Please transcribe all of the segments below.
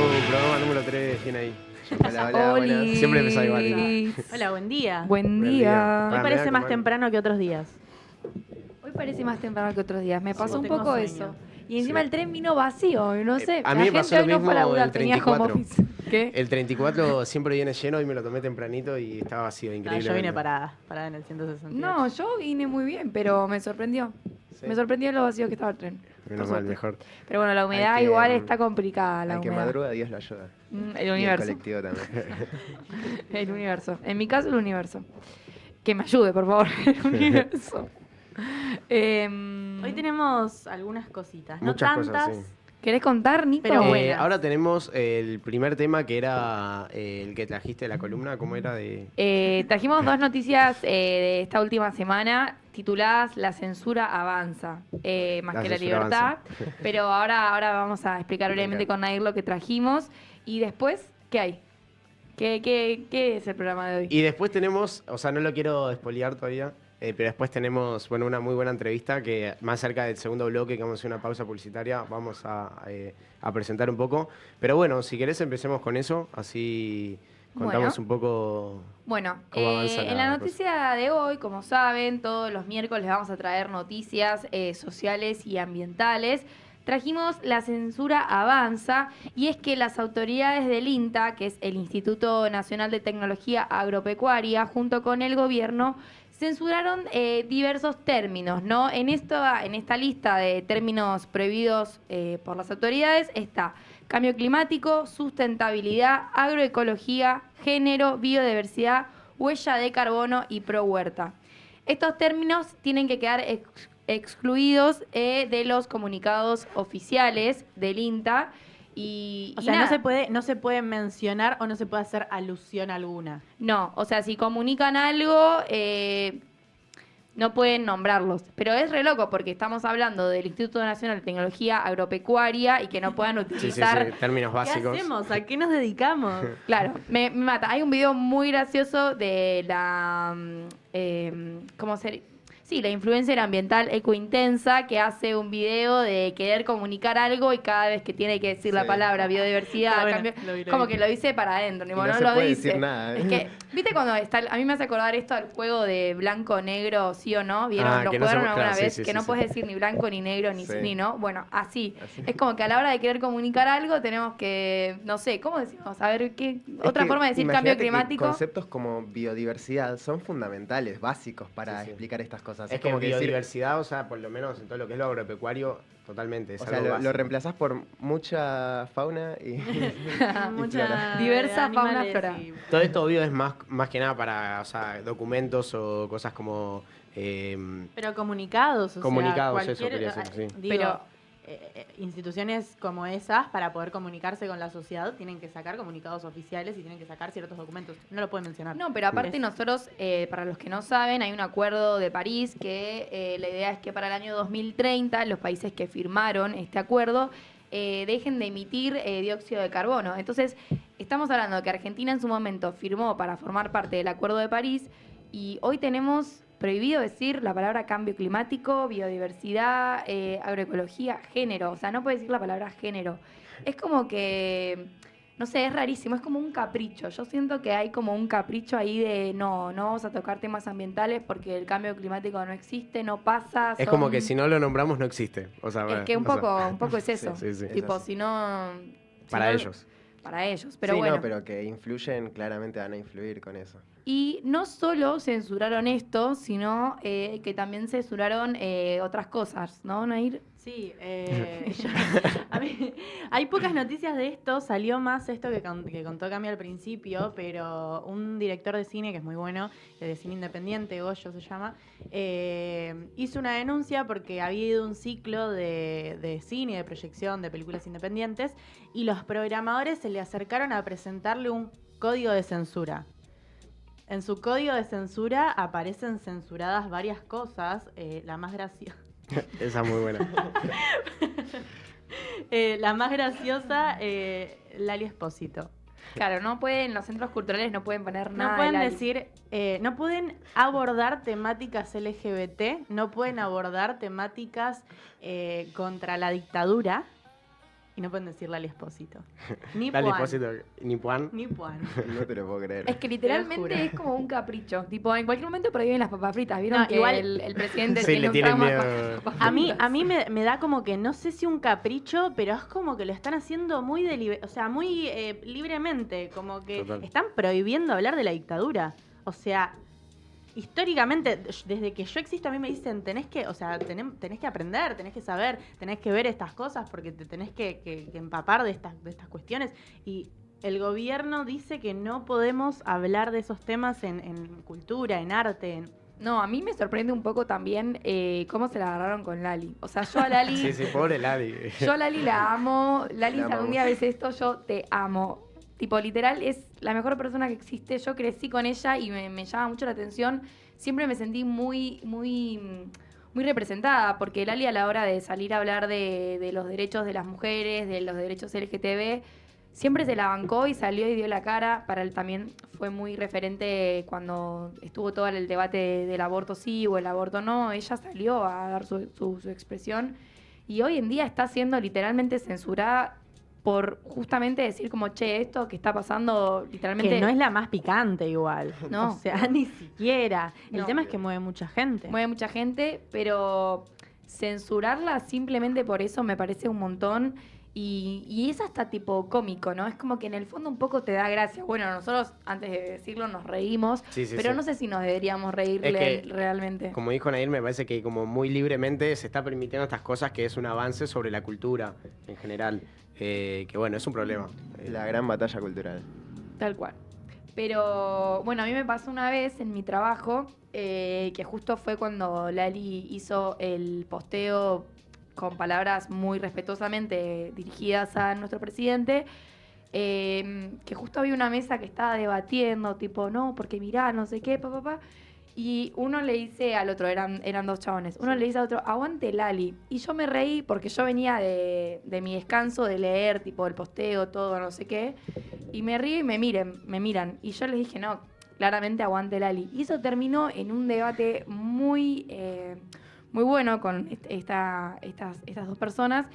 Programa número 3, ¿quién ahí? Hola, hola, Oli. buenas. Siempre empezaba igual. Hola, buen día. Buen Buen día. día. Hoy Para, parece me voy a más tomar- temprano que otros días. Hoy parece más temprano que otros días. Me pasó un tengo poco sueño. eso. Y encima Sí. el tren vino vacío, y no sé. A mí la me pasó gente lo hoy no fue a mismo laburar, el tenía home 34. office. ¿Qué? El 34 siempre viene lleno y me lo tomé tempranito y estaba vacío, Ah, increíble. yo vine parada en el 168. No, yo vine muy bien, pero me sorprendió. Sí. Me sorprendió lo vacío que estaba el tren. Menos Por mal, suerte. mejor. Pero bueno, la humedad Al que, igual está complicada. La Al que humedad. madruga, Dios lo ayuda. El Y el universo. colectivo también. El universo. En mi caso, el universo. Que me ayude, por favor, el universo. Hoy tenemos algunas cositas, no Muchas tantas. cosas, sí. ¿Querés contar, Nico? Pero buenas. Ahora tenemos el primer tema que era el que trajiste de la columna, ¿cómo era? Trajimos dos noticias de esta última semana tituladas La censura avanza, más La que la censura libertad. avanza. Pero ahora vamos a explicar brevemente encanta. con Nair lo que trajimos. Y después, ¿qué hay? ¿Qué es el programa de hoy? Y después tenemos, o sea, no lo quiero despoliar todavía, pero después tenemos, bueno, una muy buena entrevista que más cerca del segundo bloque, que vamos a hacer una pausa publicitaria, vamos a presentar un poco. Pero bueno, si querés empecemos con eso, así contamos Bueno. un poco Bueno, cómo avanza en la cosa. noticia de hoy, como saben, todos los miércoles vamos a traer noticias sociales y ambientales. Trajimos La censura avanza, y es que las autoridades del INTA, que es el Instituto Nacional de Tecnología Agropecuaria, junto con el gobierno, censuraron diversos términos, ¿no? En esta lista de términos prohibidos por las autoridades está cambio climático, sustentabilidad, agroecología, género, biodiversidad, huella de carbono y pro huerta. Estos términos tienen que quedar excluidos de los comunicados oficiales del INTA. O sea, no se puede mencionar o no se puede hacer alusión alguna. No, o sea, si comunican algo, no pueden nombrarlos. Pero es re loco porque estamos hablando del Instituto Nacional de Tecnología Agropecuaria y que no puedan Sí, utilizar... términos ¿Qué básicos. hacemos? ¿A qué nos dedicamos? Claro, me mata. Hay un video muy gracioso de la... ¿cómo se...? Sí, la influencer ambiental Ecointensa, que hace un video de querer comunicar algo y cada vez que tiene que decir la Sí. palabra biodiversidad, Está bueno, cambio, lo vi. como que lo dice para adentro, ni Y modo, no no se lo puede dice. decir nada. Es que, ¿viste cuando está? A mí me hace acordar esto al juego de blanco, negro, sí o no. ¿Vieron? ¿Lo que no se jugaron puede- alguna claro, sí, vez? sí, que sí, no sí. puedes decir ni blanco, ni negro, ni Sí. ni no. Bueno, así. Así. Es como que a la hora de querer comunicar algo tenemos que, no sé, ¿cómo decimos? A ver, ¿qué otra forma de decir cambio imagínate que climático? conceptos como biodiversidad son fundamentales, básicos para Sí, sí. explicar estas cosas. Es que como que decir, biodiversidad, o sea, por lo menos en todo lo que es lo agropecuario, totalmente. Es o sea, algo lo básico. reemplazás por mucha fauna y Mucha Diversa fauna, animales flora. y- Todo esto obvio es más que nada para, o sea, documentos o cosas como Pero comunicados, o Comunicados, sea, eso quería decir, sí. Digo, Pero- instituciones como esas, para poder comunicarse con la sociedad, tienen que sacar comunicados oficiales y tienen que sacar ciertos documentos. No lo pueden mencionar. No, pero aparte Es- nosotros, para los que no saben, hay un acuerdo de París que la idea es que para el año 2030 los países que firmaron este acuerdo dejen de emitir dióxido de carbono. Entonces, estamos hablando de que Argentina en su momento firmó para formar parte del acuerdo de París, y hoy tenemos prohibido decir la palabra cambio climático, biodiversidad, agroecología, género. O sea, no puede decir la palabra género. Es como que, no sé, es rarísimo, es como un capricho. Yo siento que hay como un capricho ahí de no vamos a tocar temas ambientales porque el cambio climático no existe, no pasa. Es son- como que si no lo nombramos no existe. O sea, Es que un o sea, poco es eso. Sí, sí, sí. Tipo, Es así. si no... si para no- ellos. Para ellos, pero sí, bueno. no, pero que influyen, claramente van a influir con eso. Y no solo censuraron esto, sino que también censuraron otras cosas, ¿no, Nair? Sí, a mí, hay pocas noticias de esto, salió más esto que contó Cami al principio, pero un director de cine que es muy bueno, de cine independiente, Goyo se llama, hizo una denuncia porque había ido un ciclo de cine, de proyección de películas independientes, y los programadores se le acercaron a presentarle un código de censura. En su código de censura aparecen censuradas varias cosas, la más graciosa. Esa es muy buena. La más graciosa, Lali Espósito. Claro, no pueden, los centros culturales no pueden poner nada. No pueden de Lali. decir, no pueden abordar temáticas LGBT, no pueden abordar temáticas contra la dictadura y no pueden decir Lali Espósito. Ni Lali Puan. Espósito, ni Puan. Ni Puan. No te lo puedo creer. Es que Te lo literalmente juro. es como un capricho. Tipo, en cualquier momento prohíben las papas fritas. ¿Vieron No, que igual- el presidente Sí, tiene le un tienen trauma miedo. con las papas A mí fritas? me da como que, no sé si un capricho, pero es como que lo están haciendo muy muy libremente, como que Total. están prohibiendo hablar de la dictadura. O sea, históricamente, desde que yo existo, a mí me dicen, tenés que aprender, tenés que saber, tenés que ver estas cosas porque te tenés que empapar de estas cuestiones. Y el gobierno dice que no podemos hablar de esos temas en cultura, en arte, No, a mí me sorprende un poco también cómo se la agarraron con Lali. O sea, yo a Lali... Sí, sí, pobre Lali. Yo a Lali la amo. Lali, La si algún amamos. día ves esto, yo te amo. Tipo, literal, es la mejor persona que existe. Yo crecí con ella y me llama mucho la atención. Siempre me sentí muy representada, porque Lali a la hora de salir a hablar de los derechos de las mujeres, de los derechos LGTB, siempre se la bancó y salió y dio la cara. Para él también fue muy referente cuando estuvo todo el debate del aborto sí o el aborto no. Ella salió a dar su expresión y hoy en día está siendo literalmente censurada por justamente decir como, che, esto que está pasando literalmente... que no es la más picante igual. No. O sea, ni siquiera. El No. tema es que mueve mucha gente. mueve mucha gente, pero censurarla simplemente por eso me parece un montón. Y es hasta tipo cómico, ¿no? Es como que en el fondo un poco te da gracia. Bueno, nosotros antes de decirlo nos reímos, Sí, sí, pero sí. no sé si nos deberíamos reír Es que, realmente. Como dijo Nair, me parece que como muy libremente se está permitiendo estas cosas que es un avance sobre la cultura en general. Que bueno, es un problema. La gran batalla cultural. Tal cual. Pero bueno, a mí me pasó una vez en mi trabajo que justo fue cuando Lali hizo el posteo con palabras muy respetuosamente dirigidas a nuestro presidente, que justo había una mesa que estaba debatiendo, tipo, no, porque mirá, no sé qué, papá. Y uno le dice al otro, eran dos chabones, uno le dice al otro, aguante Lali. Y yo me reí porque yo venía de mi descanso de leer, tipo, el posteo, todo, no sé qué. Y me río y me miran. Y yo les dije, no, claramente aguante Lali. Y eso terminó en un debate muy bueno con estas dos personas.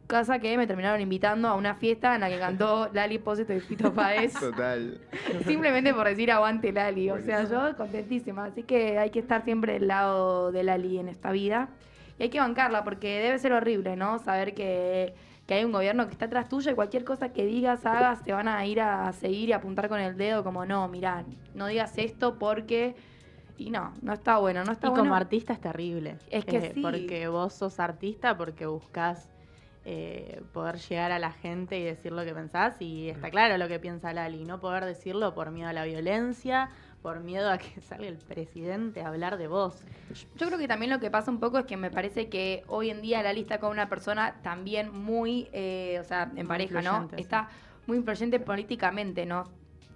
Cosa que me terminaron invitando a una fiesta en la que cantó Lali Espósito y Fito Páez. Total. Simplemente por decir aguante Lali. O sea, Buenísimo. yo contentísima. Así que hay que estar siempre del lado de Lali en esta vida. Y hay que bancarla porque debe ser horrible, ¿no? Saber que hay un gobierno que está atrás tuyo y cualquier cosa que digas, hagas, te van a ir a seguir y apuntar con el dedo como, no, mirá, no digas esto porque... Y no está bueno, no está Y bueno. como artista es terrible. Es que sí. Porque vos sos artista, porque buscás poder llegar a la gente y decir lo que pensás. Y está claro lo que piensa Lali. No poder decirlo por miedo a la violencia, por miedo a que salga el presidente a hablar de vos. Yo creo que también lo que pasa un poco es que me parece que hoy en día Lali está con una persona también muy, o sea, en Muy pareja, ¿no? influyente, sí. Está muy influyente políticamente, ¿no?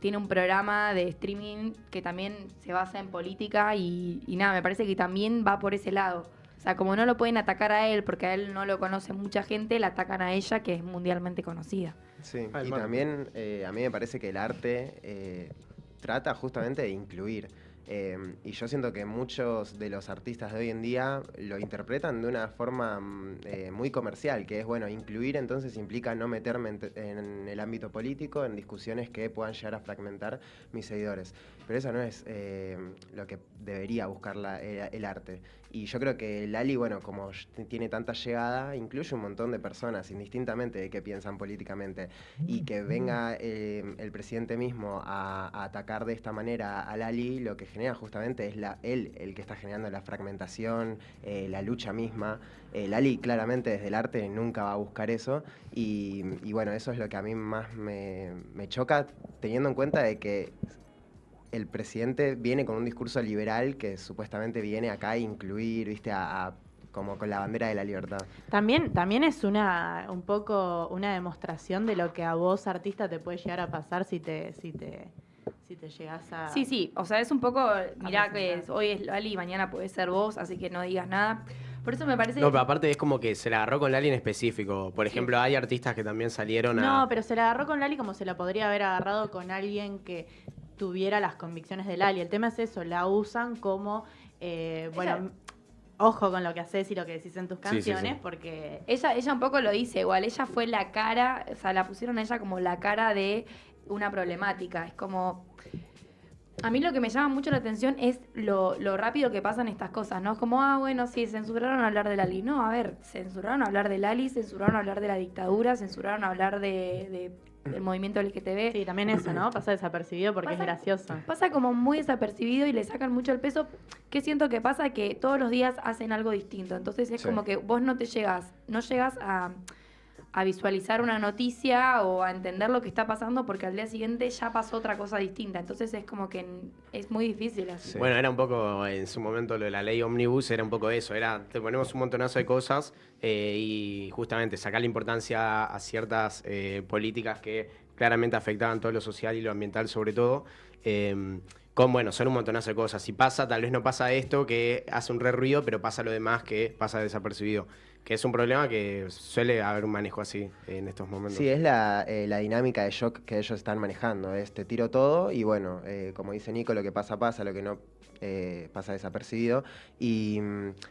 Tiene un programa de streaming que también se basa en política y nada, me parece que también va por ese lado. O sea, como no lo pueden atacar a él porque a él no lo conoce mucha gente, la atacan a ella que es mundialmente conocida. Sí, Ah, el y mar. también a mí me parece que el arte trata justamente de incluir. Y yo siento que muchos de los artistas de hoy en día lo interpretan de una forma muy comercial, que es, bueno, incluir entonces implica no meterme en el ámbito político, en discusiones que puedan llegar a fragmentar mis seguidores. Pero eso no es lo que debería buscar el arte. Y yo creo que Lali, bueno, como tiene tanta llegada, incluye un montón de personas, indistintamente de qué piensan políticamente. Y que venga el presidente mismo a atacar de esta manera a Lali, lo que genera justamente es él el que está generando la fragmentación, la lucha misma. Lali claramente desde el arte nunca va a buscar eso. Y bueno, eso es lo que a mí más me choca, teniendo en cuenta de que el presidente viene con un discurso liberal que supuestamente viene acá a incluir, ¿viste? Como con la bandera de la libertad. También es un poco una demostración de lo que a vos, artista, te puede llegar a pasar si te llegás a... Sí, o sea, es un poco, mirá que presentar. hoy es Lali y mañana puede ser vos, así que no digas nada. Por eso me parece... No, pero aparte es como que se la agarró con Lali en específico. Por ejemplo, hay artistas que también salieron a... No, pero se la agarró con Lali como se la podría haber agarrado con alguien que tuviera las convicciones de Lali. El tema es eso, la usan como, bueno, ojo con lo que haces y lo que decís en tus Sí, sí, canciones, sí. porque Ella un poco lo dice igual, ella fue la cara, o sea, la pusieron a ella como la cara de una problemática. Es como. A mí lo que me llama mucho la atención es lo rápido que pasan estas cosas, ¿no? Es como, bueno, sí, censuraron hablar de Lali. No, a ver, censuraron hablar de Lali, censuraron hablar de la dictadura, censuraron hablar del movimiento LGTB. sí, también eso, ¿no? Pasa desapercibido porque es Pasa- gracioso. Pasa como muy desapercibido y le sacan mucho el peso. ¿Qué siento que pasa? Que todos los días hacen algo distinto. Entonces es Sí. como que vos no llegas a visualizar una noticia o a entender lo que está pasando porque al día siguiente ya pasó otra cosa distinta. Entonces es como que es muy difícil así. Sí. Bueno, era un poco, en su momento lo de la ley Omnibus era un poco eso, te ponemos un montonazo de cosas y justamente sacar la importancia a ciertas políticas que claramente afectaban todo lo social y lo ambiental sobre todo. Bueno, son un montonazo de cosas. Si pasa, tal vez no pasa esto que hace un re ruido, pero pasa lo demás que pasa desapercibido. Que es un problema que suele haber un manejo así en estos momentos. Sí, es la dinámica de shock que ellos están manejando. Es te tiro todo y bueno, como dice Nico, lo que pasa, pasa, lo que no pasa desapercibido. Y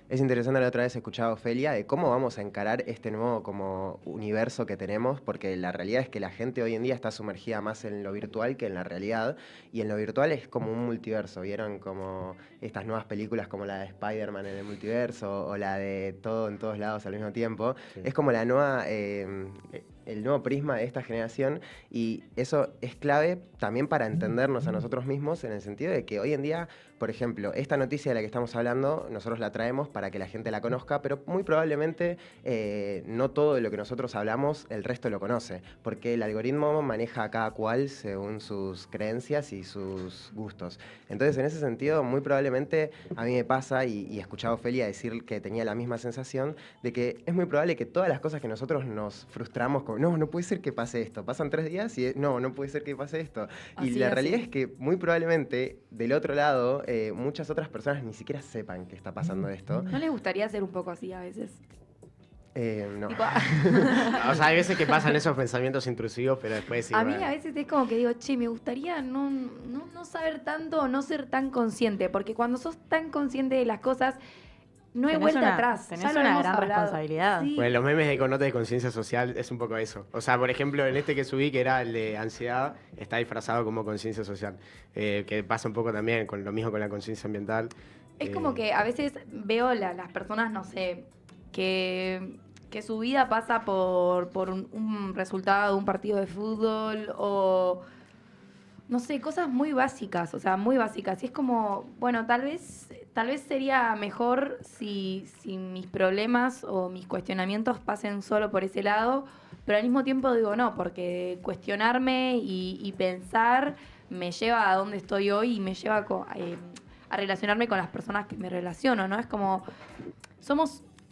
es interesante, la otra vez escuchaba a Ofelia de cómo vamos a encarar este nuevo como universo que tenemos, porque la realidad es que la gente hoy en día está sumergida más en lo virtual que en la realidad. Y en lo virtual es como un multiverso. ¿Vieron como estas nuevas películas como la de Spider-Man en el multiverso o la de Todo en todos lados al mismo tiempo? Sí. Es como la nueva... el nuevo prisma de esta generación y eso es clave también para entendernos a nosotros mismos en el sentido de que hoy en día, por ejemplo, esta noticia de la que estamos hablando, nosotros la traemos para que la gente la conozca, pero muy probablemente no todo de lo que nosotros hablamos el resto lo conoce, porque el algoritmo maneja a cada cual según sus creencias y sus gustos. Entonces, en ese sentido, muy probablemente a mí me pasa, y he escuchado a Ofelia decir que tenía la misma sensación, de que es muy probable que todas las cosas que nosotros nos frustramos con, no puede ser que pase esto, pasan 3 días y no puede ser que pase esto. Y Así, la así. realidad es que muy probablemente del otro lado muchas otras personas ni siquiera sepan que está pasando esto. ¿No les gustaría ser un poco así a veces? No. Tipo, O sea, hay veces que pasan esos pensamientos intrusivos, pero después sí. a mí bueno. a veces es como que digo, che, me gustaría no saber tanto o no ser tan consciente, porque cuando sos tan consciente de las cosas, no hay Tenés vuelta una- atrás. tenés Ya lo una hemos gran hablado. responsabilidad. Sí. Bueno, los memes de Conote de conciencia social es un poco eso. O sea, por ejemplo, en este que subí, que era el de ansiedad, está disfrazado como conciencia social. Que pasa un poco también con lo mismo con la conciencia ambiental. Es como que a veces veo las personas, no sé, que su vida pasa por un resultado de un partido de fútbol o, no sé, cosas muy básicas, o sea, muy básicas. Y es como, bueno, tal vez sería mejor si mis problemas o mis cuestionamientos pasen solo por ese lado, pero al mismo tiempo digo no, porque cuestionarme y pensar me lleva a donde estoy hoy y me lleva a relacionarme con las personas que me relaciono, ¿no? Es como,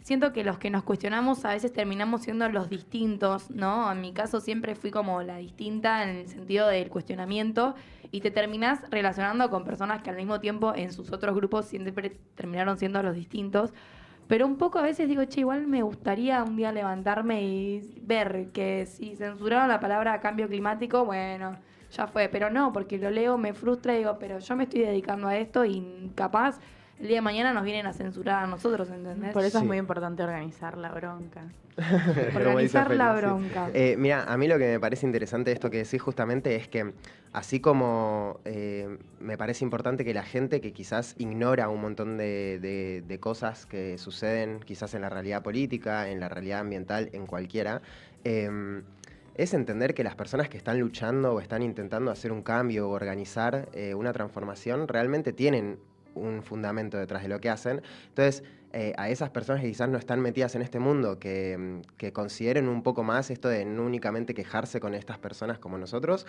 siento que los que nos cuestionamos a veces terminamos siendo los distintos, ¿no? En mi caso siempre fui como la distinta en el sentido del cuestionamiento y te terminás relacionando con personas que al mismo tiempo en sus otros grupos siempre terminaron siendo los distintos. Pero un poco a veces digo, che, igual me gustaría un día levantarme y ver que si censuraron la palabra cambio climático, bueno, ya fue. Pero no, porque lo leo, me frustra y digo, pero yo me estoy dedicando a esto y capaz el día de mañana nos vienen a censurar a nosotros, ¿entendés? Por eso Sí. es muy importante organizar la bronca. Como dice Organizar la Félix, sí. bronca. Mira, a mí lo que me parece interesante de esto que decís justamente es que así como me parece importante que la gente que quizás ignora un montón de cosas que suceden quizás en la realidad política, en la realidad ambiental, en cualquiera, es entender que las personas que están luchando o están intentando hacer un cambio o organizar una transformación realmente tienen un fundamento detrás de lo que hacen. Entonces, a esas personas que quizás no están metidas en este mundo, que consideren un poco más esto de no únicamente quejarse con estas personas como nosotros,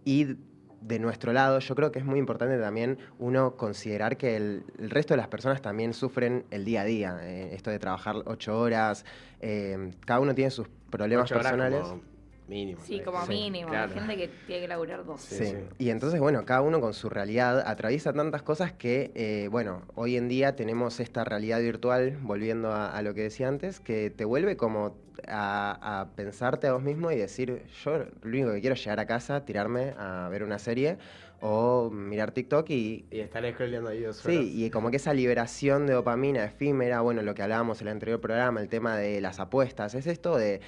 y de nuestro lado, yo creo que es muy importante también uno considerar que el resto de las personas también sufren el día a día, esto de trabajar 8 horas, cada uno tiene sus problemas 8 horas personales. como mínimo. Sí, como Sí, mínimo. claro. Hay gente que tiene que laburar 12. Sí. Sí. Y entonces, bueno, cada uno con su realidad atraviesa tantas cosas que, bueno, hoy en día tenemos esta realidad virtual, volviendo a lo que decía antes, que te vuelve como a pensarte a vos mismo y decir, yo lo único que quiero es llegar a casa, tirarme a ver una serie o mirar TikTok y Y estar scrolleando ahí 2 horas. sí, y como que esa liberación de dopamina efímera, bueno, lo que hablábamos en el anterior programa, el tema de las apuestas, es esto de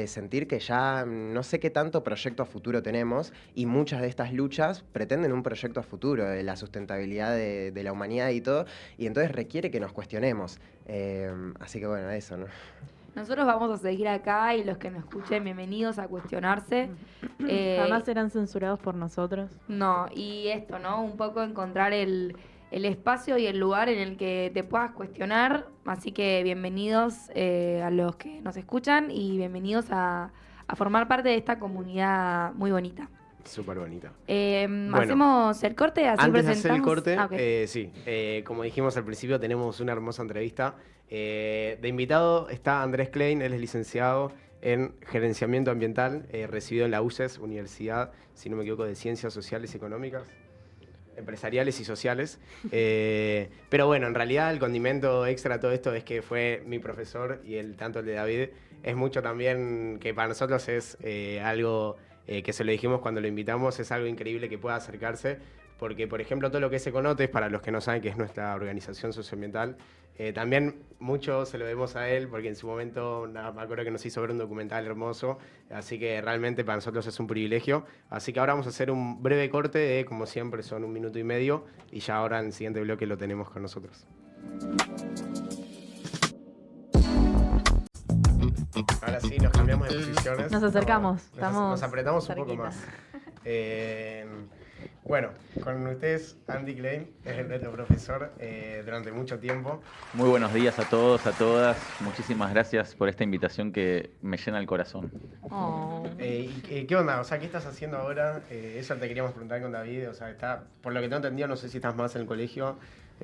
sentir que ya no sé qué tanto proyecto a futuro tenemos y muchas de estas luchas pretenden un proyecto a futuro, de la sustentabilidad de la humanidad y todo, y entonces requiere que nos cuestionemos. Así que bueno, eso, ¿no? Nosotros vamos a seguir acá y los que nos escuchen, bienvenidos a cuestionarse. Jamás serán censurados por nosotros. No, y esto, ¿no? Un poco encontrar el espacio y el lugar en el que te puedas cuestionar. Así que bienvenidos a los que nos escuchan y bienvenidos a formar parte de esta comunidad muy bonita. Súper bonita. Hacemos el corte, así Antes de presentamos. hacer el corte, Ah, ok. sí, como dijimos al principio, tenemos una hermosa entrevista. De invitado está Andrés Klein, él es licenciado en Gerenciamiento Ambiental, recibido en la UCES, Universidad, si no me equivoco, de Ciencias Sociales y Económicas, empresariales y sociales. Pero bueno, en realidad el condimento extra a todo esto es que fue mi profesor y tanto el de David, es mucho también que para nosotros es algo que se lo dijimos cuando lo invitamos, es algo increíble que pueda acercarse, porque por ejemplo todo lo que es Econotes, para los que no saben que es nuestra organización socioambiental, también mucho se lo debemos a él, porque en su momento me acuerdo que nos hizo ver un documental hermoso, así que realmente para nosotros es un privilegio. Así que ahora vamos a hacer un breve corte de, como siempre, son 1 minuto y medio, y ya ahora en el siguiente bloque lo tenemos con nosotros. Ahora sí, nos cambiamos de posiciones. Nos acercamos, Nos apretamos un poco cerquita. más. Bueno, con ustedes, Andy Klein, es nuestro profesor durante mucho tiempo. Muy buenos días a todos, a todas. Muchísimas gracias por esta invitación que me llena el corazón. Oh. ¿Qué onda? O sea, ¿qué estás haciendo ahora? Eso te queríamos preguntar con David. O sea, por lo que tengo entendido, no sé si estás más en el colegio.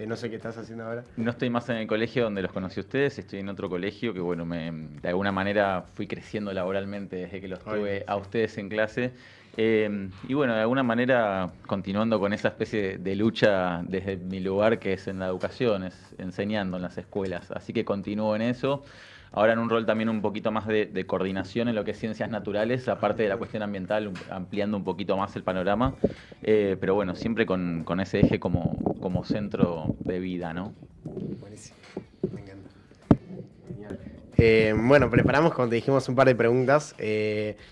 No sé qué estás haciendo ahora. No estoy más en el colegio donde los conocí a ustedes, estoy en otro colegio que, bueno, de alguna manera fui creciendo laboralmente desde que los tuve a ustedes en clase. Y bueno, de alguna manera continuando con esa especie de lucha desde mi lugar, que es en la educación, es enseñando en las escuelas. Así que continúo en eso. Ahora en un rol también un poquito más de coordinación en lo que es ciencias naturales, aparte de la cuestión ambiental, ampliando un poquito más el panorama. Pero bueno, siempre con ese eje como centro de vida, ¿no? Buenísimo, me encanta. Genial. Bueno, preparamos, como te dijimos, un par de preguntas.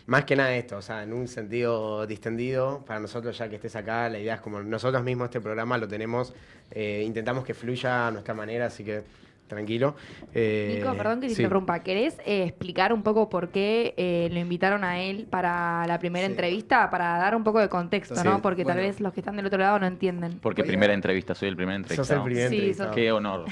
Más que nada esto, o sea, en un sentido distendido, para nosotros ya que estés acá, la idea es como nosotros mismos este programa lo tenemos, intentamos que fluya a nuestra manera, así que tranquilo. Nico, perdón que te sí. interrumpa. ¿Querés explicar un poco por qué lo invitaron a él para la primera Sí. entrevista? Para dar un poco de contexto, Sí, ¿no? Porque tal bueno. vez los que están del otro lado no entienden. Porque Oiga. primera entrevista, soy el primer Sos entrevistado. el primer Sí, entrevistado. Qué honor.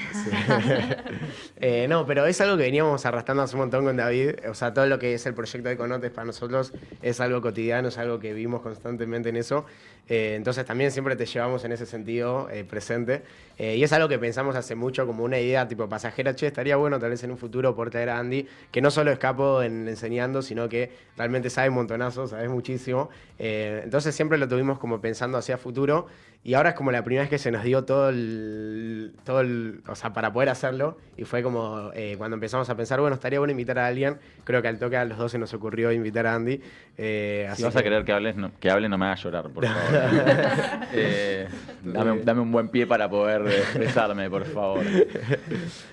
No, pero es algo que veníamos arrastrando hace un montón con David. O sea, todo lo que es el proyecto de Econotes para nosotros es algo cotidiano, es algo que vivimos constantemente en eso. Entonces también siempre te llevamos en ese sentido presente. Y es algo que pensamos hace mucho como una idea tipo pasajera. Che, estaría bueno tal vez en un futuro poder traer a Andy, que no solo es capo en enseñando, sino que realmente sabe un montonazo, sabe muchísimo. Entonces siempre lo tuvimos como pensando hacia futuro. Y ahora es como la primera vez que se nos dio todo el, o sea, para poder hacerlo. Y fue como cuando empezamos a pensar, bueno, estaría bueno invitar a alguien. Creo que al toque a los dos se nos ocurrió invitar a Andy. Si vas a querer que hable, no me hagas llorar, por favor. Dame un buen pie para poder expresarme, por favor.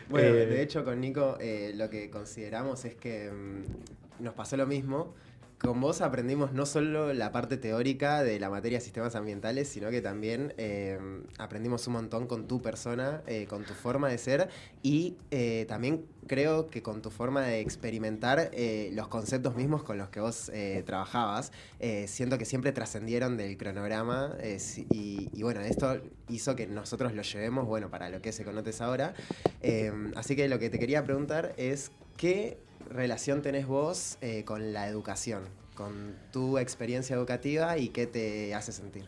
Bueno, de hecho con Nico lo que consideramos es que nos pasó lo mismo. Con vos aprendimos no solo la parte teórica de la materia de sistemas ambientales, sino que también aprendimos un montón con tu persona, con tu forma de ser y también creo que con tu forma de experimentar los conceptos mismos con los que vos trabajabas. Siento que siempre trascendieron del cronograma y bueno, esto hizo que nosotros lo llevemos, bueno, para lo que es Econotes ahora. Así que lo que te quería preguntar es ¿qué relación tenés vos con la educación, con tu experiencia educativa y qué te hace sentir?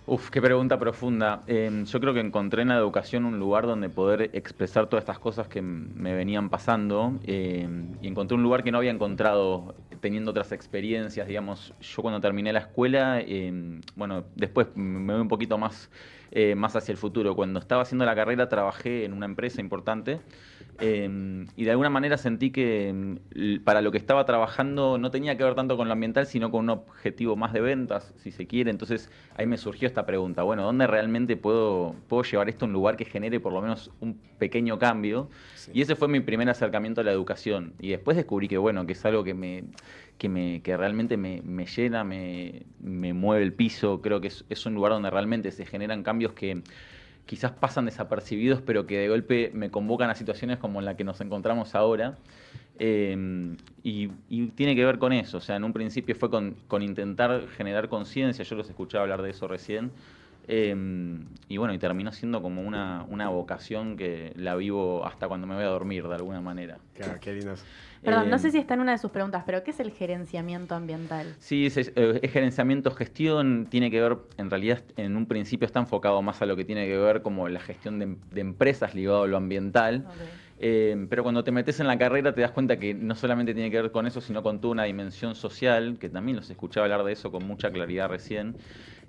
Uf, qué pregunta profunda. Yo creo que encontré en la educación un lugar donde poder expresar todas estas cosas que me venían pasando y encontré un lugar que no había encontrado teniendo otras experiencias. Digamos, yo cuando terminé la escuela, bueno, después me voy un poquito más más hacia el futuro. Cuando estaba haciendo la carrera trabajé en una empresa importante y de alguna manera sentí que para lo que estaba trabajando no tenía que ver tanto con lo ambiental, sino con un objetivo más de ventas, si se quiere. Entonces ahí me surgió esta pregunta, bueno, ¿dónde realmente puedo llevar esto a un lugar que genere por lo menos un pequeño cambio? Sí. Y ese fue mi primer acercamiento a la educación. Y después descubrí que, bueno, que es algo que realmente me llena, me mueve el piso. Creo que es un lugar donde realmente se generan cambios que quizás pasan desapercibidos, pero que de golpe me convocan a situaciones como en la que nos encontramos ahora. Y tiene que ver con eso. O sea, en un principio fue con intentar generar conciencia. Yo los escuchaba hablar de eso recién. Y bueno, y terminó siendo como una vocación que la vivo hasta cuando me voy a dormir, de alguna manera. Claro, qué lindos. Perdón, no Eh, sé si está en una de sus preguntas, pero ¿qué es el gerenciamiento ambiental? Sí, es gerenciamiento, gestión, tiene que ver, en realidad en un principio está enfocado más a lo que tiene que ver como la gestión de empresas ligado a lo ambiental, pero cuando te metes en la carrera te das cuenta que no solamente tiene que ver con eso, sino con toda una dimensión social, que también los escuchaba hablar de eso con mucha claridad recién.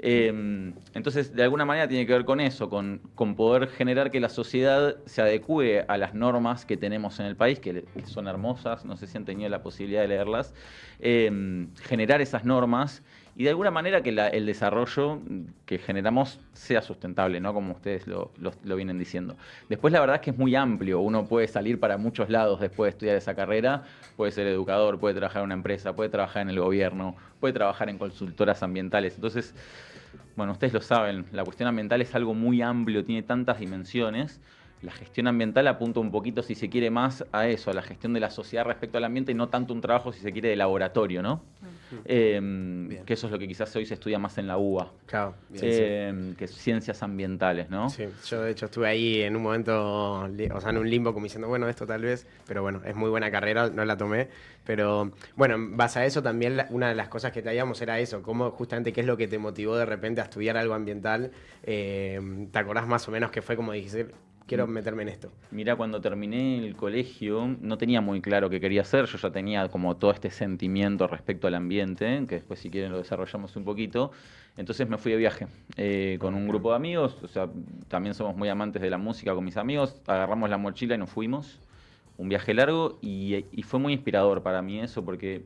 Entonces, de alguna manera tiene que ver con eso, con poder generar que la sociedad se adecue a las normas que tenemos en el país, que son hermosas, no sé si han tenido la posibilidad de leerlas, generar esas normas y de alguna manera que el desarrollo que generamos sea sustentable, ¿no? Como ustedes lo vienen diciendo. Después la verdad es que es muy amplio, uno puede salir para muchos lados después de estudiar esa carrera, puede ser educador, puede trabajar en una empresa, puede trabajar en el gobierno, puede trabajar en consultoras ambientales. Entonces, bueno, ustedes lo saben, la cuestión ambiental es algo muy amplio, tiene tantas dimensiones. La gestión ambiental apunta un poquito, si se quiere, más a eso, a la gestión de la sociedad respecto al ambiente y no tanto un trabajo, si se quiere, de laboratorio, ¿no? Que eso es lo que quizás hoy se estudia más en la UBA, Claro, que es ciencias ambientales, ¿no? Sí, yo de hecho estuve ahí en un momento, o sea, en un limbo como diciendo, bueno, esto tal vez, pero bueno, es muy buena carrera, no la tomé, pero bueno, en base a eso también una de las cosas que traíamos era eso, cómo justamente qué es lo que te motivó de repente a estudiar algo ambiental, ¿te acordás más o menos que fue como dijiste, quiero meterme en esto? Mira, cuando terminé el colegio no tenía muy claro qué quería hacer, yo ya tenía como todo este sentimiento respecto al ambiente, que después si quieren lo desarrollamos un poquito, entonces me fui de viaje con un grupo de amigos, o sea, también somos muy amantes de la música con mis amigos, agarramos la mochila y nos fuimos, un viaje largo y fue muy inspirador para mí eso porque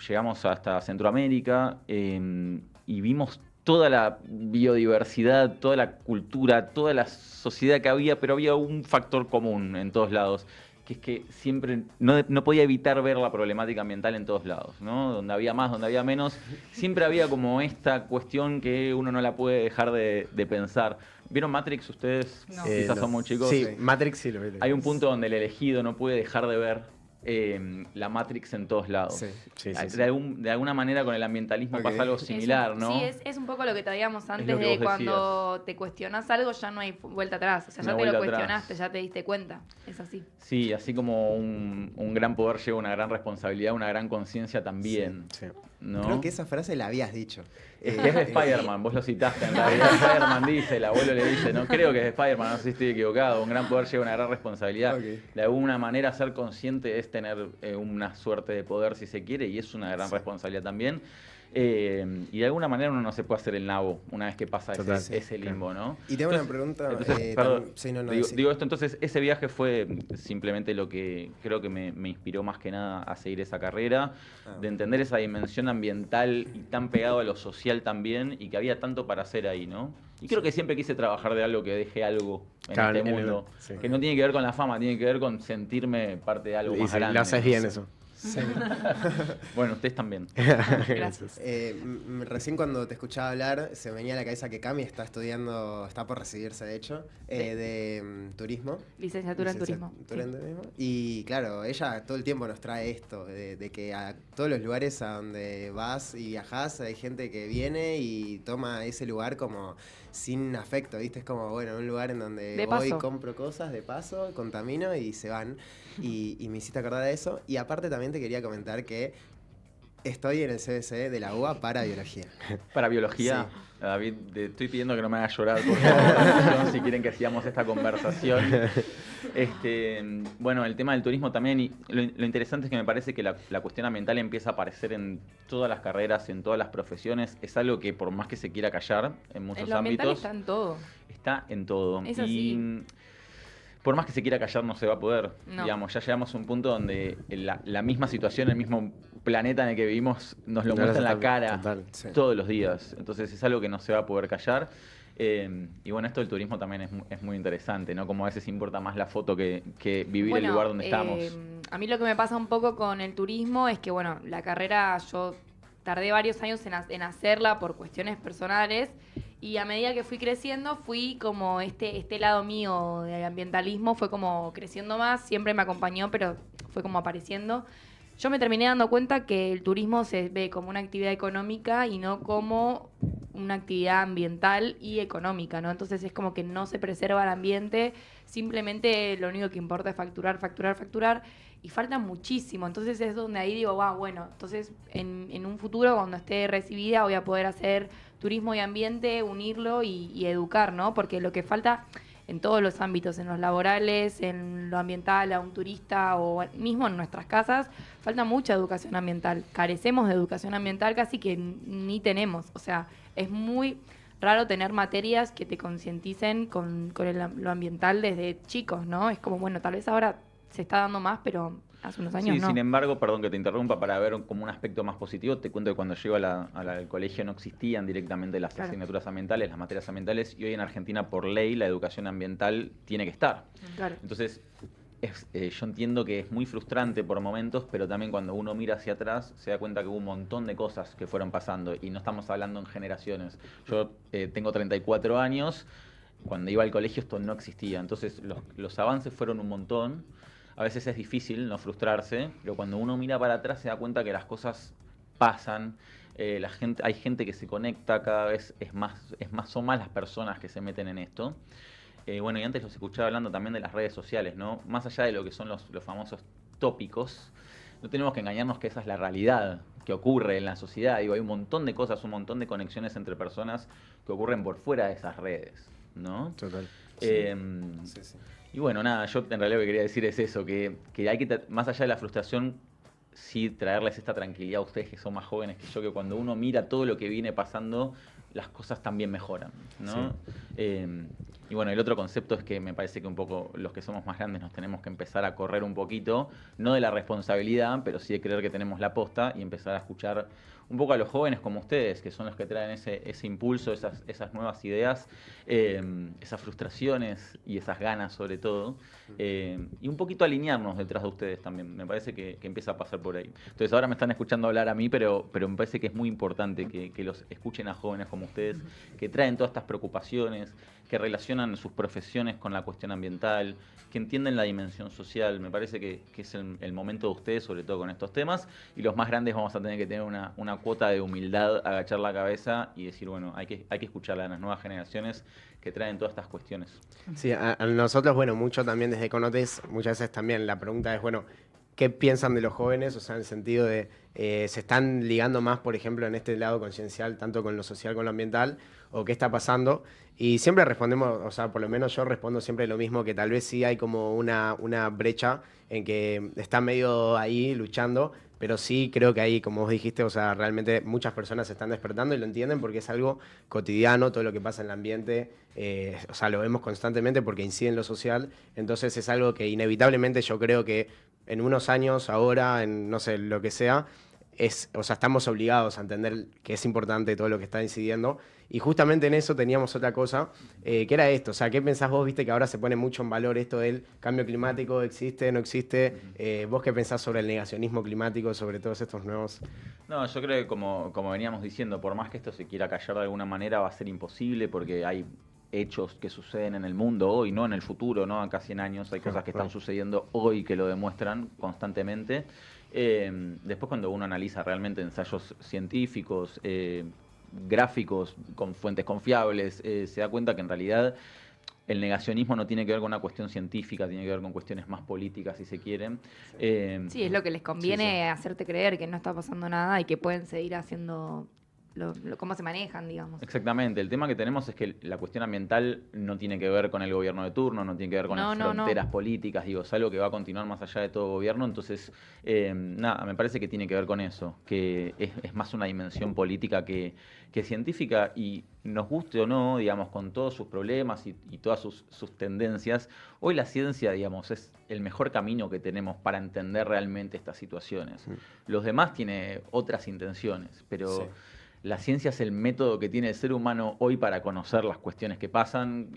llegamos hasta Centroamérica y vimos toda la biodiversidad, toda la cultura, toda la sociedad que había, pero había un factor común en todos lados, que es que siempre no podía evitar ver la problemática ambiental en todos lados, ¿no? Donde había más, donde había menos, siempre había como esta cuestión que uno no la puede dejar de pensar. ¿Vieron Matrix ustedes? No. Quizás No. son muy chicos. Sí, Matrix sí lo vi. Hay un punto donde el elegido no puede dejar de ver la Matrix en todos lados. Sí. Sí, sí, sí. De alguna manera con el ambientalismo Ok. pasa algo similar, es ¿no? Sí, es un poco lo que traíamos antes lo que de vos cuando te cuestionás algo, ya no hay vuelta atrás. O sea, No ya hay te lo vuelta atrás. cuestionaste, ya te diste cuenta. Es así. Sí, así como un gran poder lleva una gran responsabilidad, una gran conciencia también, Sí. ¿no? Creo que esa frase la habías dicho. Es que es de Spider-Man, vos lo citaste en realidad. Spider-Man dice, el abuelo le dice, no creo que es de Spider-Man, no sé si estoy equivocado. Un gran poder lleva una gran responsabilidad. Ok. De alguna manera, ser consciente es tener una suerte de poder, si se quiere, y es una gran responsabilidad también. Y de alguna manera uno no se puede hacer el nabo una vez que pasa Total. ese limbo, ¿no? Y tengo una pregunta. Entonces, perdón, sí, no, digo esto, entonces ese viaje fue simplemente lo que creo que me inspiró más que nada a seguir esa carrera, Ah. de entender esa dimensión ambiental y tan pegado a lo social también, y que había tanto para hacer ahí, ¿no? Y creo que siempre quise trabajar de algo que deje algo en Claro, este en el- mundo, sí. que no tiene que ver con la fama, tiene que ver con sentirme parte de algo Y más sí, grande. lo haces ¿no? bien eso. Sí. Bueno, ustedes también. Gracias. Recién cuando te escuchaba hablar, se me venía a la cabeza que Cami está estudiando, está por recibirse de hecho, de turismo. Licenciatura en turismo. Licenciatura en turismo. Y claro, ella todo el tiempo nos trae esto, de que a todos los lugares a donde vas y viajás, hay gente que viene y toma ese lugar como sin afecto, ¿viste? Es como, bueno, un lugar en donde De voy, paso. compro cosas de paso, contamino y se van. Y me hiciste acordar de eso. Y aparte también te quería comentar que Estoy en el CBC de la UBA para biología. Para biología, Sí. David, estoy pidiendo que no me hagas llorar, por favor, si quieren que sigamos esta conversación. Bueno, el tema del turismo también, y lo interesante es que me parece que la cuestión ambiental empieza a aparecer en todas las carreras, en todas las profesiones. Es algo que por más que se quiera callar en muchos Lo ambiental ámbitos, está en todo. está en todo. Es así. Por más que se quiera callar, no se va a poder. No. Digamos, ya llegamos a un punto donde la misma situación, el mismo planeta en el que vivimos, nos lo No, muestra en la total, cara total, sí. todos los días. Entonces es algo que no se va a poder callar. Y bueno, esto del turismo también es muy interesante, ¿no? Como a veces importa más la foto que vivir el lugar donde estamos. A mí lo que me pasa un poco con el turismo es que, bueno, la carrera yo tardé varios años en hacerla por cuestiones personales y a medida que fui creciendo fui como este lado mío del ambientalismo fue como creciendo más, siempre me acompañó, pero fue como apareciendo. Yo me terminé dando cuenta que el turismo se ve como una actividad económica y no como una actividad ambiental y económica, ¿no? Entonces es como que no se preserva el ambiente, simplemente lo único que importa es facturar, facturar, facturar, y falta muchísimo. Entonces es donde ahí digo, bueno, entonces en un futuro cuando esté recibida voy a poder hacer turismo y ambiente, unirlo y educar, ¿no? Porque lo que falta en todos los ámbitos, en los laborales, en lo ambiental, a un turista o mismo en nuestras casas, falta mucha educación ambiental. Carecemos de educación ambiental, casi que ni tenemos. O sea, es muy raro tener materias que te concienticen con lo ambiental desde chicos, ¿no? Es como, bueno, tal vez ahora se está dando más, pero hace unos años Sí, no. sin embargo, perdón que te interrumpa, para ver como un aspecto más positivo, te cuento que cuando llego al colegio no existían directamente las Claro. asignaturas ambientales, las materias ambientales, y hoy en Argentina, por ley, la educación ambiental tiene que estar. Claro. Entonces, yo entiendo que es muy frustrante por momentos, pero también cuando uno mira hacia atrás se da cuenta que hubo un montón de cosas que fueron pasando, y no estamos hablando en generaciones. Yo tengo 34 años, cuando iba al colegio esto no existía, entonces los avances fueron un montón. A veces es difícil no frustrarse, pero cuando uno mira para atrás se da cuenta que las cosas pasan, hay gente que se conecta, cada vez son más las personas que se meten en esto. Bueno, y antes los escuchaba hablando también de las redes sociales, ¿no? Más allá de lo que son los famosos tópicos, no tenemos que engañarnos que esa es la realidad que ocurre en la sociedad. Digo, hay un montón de cosas, un montón de conexiones entre personas que ocurren por fuera de esas redes, ¿no? Total. Sí. Y bueno, nada, yo en realidad lo que quería decir es eso, que hay que, más allá de la frustración, sí traerles esta tranquilidad a ustedes que son más jóvenes que yo, que cuando uno mira todo lo que viene pasando, las cosas también mejoran, ¿no? Y bueno, el otro concepto es que me parece que un poco los que somos más grandes nos tenemos que empezar a correr un poquito, no de la responsabilidad, pero sí de creer que tenemos la posta y empezar a escuchar un poco a los jóvenes como ustedes, que son los que traen ese impulso, esas nuevas ideas, esas frustraciones y esas ganas sobre todo, y un poquito alinearnos detrás de ustedes también. Me parece que empieza a pasar por ahí. Entonces ahora me están escuchando hablar a mí, pero me parece que es muy importante que los escuchen a jóvenes como ustedes, que traen todas estas preocupaciones, que relacionan sus profesiones con la cuestión ambiental, que entienden la dimensión social. Me parece que es el momento de ustedes, sobre todo con estos temas, y los más grandes vamos a tener que tener una cuota de humildad, agachar la cabeza y decir, bueno, hay que escuchar a las nuevas generaciones que traen todas estas cuestiones. Sí, a nosotros, bueno, mucho también desde Conotes, muchas veces también la pregunta es, bueno, ¿qué piensan de los jóvenes? O sea, en el sentido de, ¿se están ligando más, por ejemplo, en este lado conciencial, tanto con lo social como con lo ambiental? ¿O qué está pasando? Y siempre respondemos, o sea, por lo menos yo respondo siempre lo mismo, que tal vez sí hay como una brecha en que está medio ahí luchando, pero sí creo que ahí, como vos dijiste, o sea, realmente muchas personas se están despertando y lo entienden porque es algo cotidiano, todo lo que pasa en el ambiente, o sea, lo vemos constantemente porque incide en lo social, entonces es algo que inevitablemente yo creo que en unos años, ahora, en no sé, lo que sea, o sea, estamos obligados a entender que es importante todo lo que está incidiendo. Y justamente en eso teníamos otra cosa, que era esto. O sea, ¿qué pensás vos? Viste que ahora se pone mucho en valor esto del cambio climático, ¿existe, no existe? ¿Vos qué pensás sobre el negacionismo climático, sobre todos estos nuevos? No, yo creo que como veníamos diciendo, por más que esto se quiera callar de alguna manera, va a ser imposible porque hay hechos que suceden en el mundo hoy, no en el futuro, no acá 100 años, hay cosas que están sucediendo hoy que lo demuestran constantemente. Después cuando uno analiza realmente ensayos científicos, gráficos con fuentes confiables, se da cuenta que en realidad el negacionismo no tiene que ver con una cuestión científica, tiene que ver con cuestiones más políticas, si se quieren. Sí, es lo que les conviene hacerte creer que no está pasando nada y que pueden seguir haciendo cómo se manejan, digamos. Exactamente. El tema que tenemos es que la cuestión ambiental no tiene que ver con el gobierno de turno, no tiene que ver con las fronteras políticas, digo, es algo que va a continuar más allá de todo gobierno. Entonces, nada, me parece que tiene que ver con eso, que es más una dimensión política que científica, y nos guste o no, digamos, con todos sus problemas y todas sus tendencias, hoy la ciencia, digamos, es el mejor camino que tenemos para entender realmente estas situaciones. Los demás tienen otras intenciones, pero la ciencia es el método que tiene el ser humano hoy para conocer las cuestiones que pasan,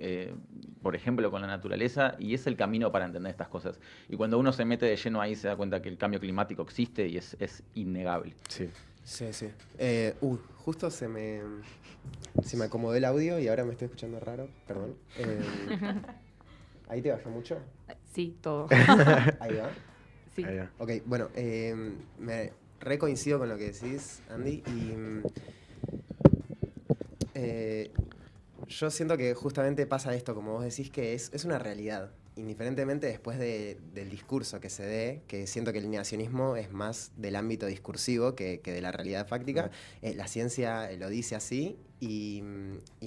por ejemplo, con la naturaleza, y es el camino para entender estas cosas. Y cuando uno se mete de lleno ahí, se da cuenta que el cambio climático existe y es innegable. Sí. Justo se me acomodó el audio y ahora me estoy escuchando raro, perdón. ¿Ahí te bajó mucho? Sí, todo. Ahí va. Sí. Ahí va. Ok, bueno, me recoincido con lo que decís, Andy, y yo siento que justamente pasa esto, como vos decís, que es una realidad. Indiferentemente después del discurso que se dé, que siento que el negacionismo es más del ámbito discursivo que de la realidad fáctica, la ciencia lo dice así, y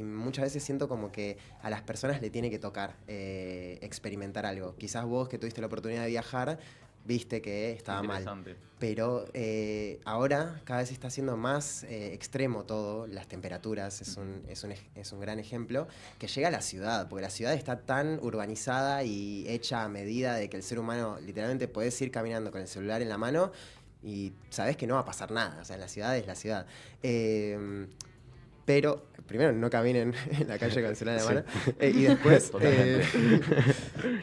muchas veces siento como que a las personas le tiene que tocar experimentar algo. Quizás vos, que tuviste la oportunidad de viajar, viste que estaba mal. Pero ahora cada vez está siendo más extremo todo, las temperaturas es un gran ejemplo, que llega a la ciudad, porque la ciudad está tan urbanizada y hecha a medida de que el ser humano literalmente podés ir caminando con el celular en la mano y sabés que no va a pasar nada, o sea, la ciudad es la ciudad. Pero primero no caminen en la calle con el celular en la mano.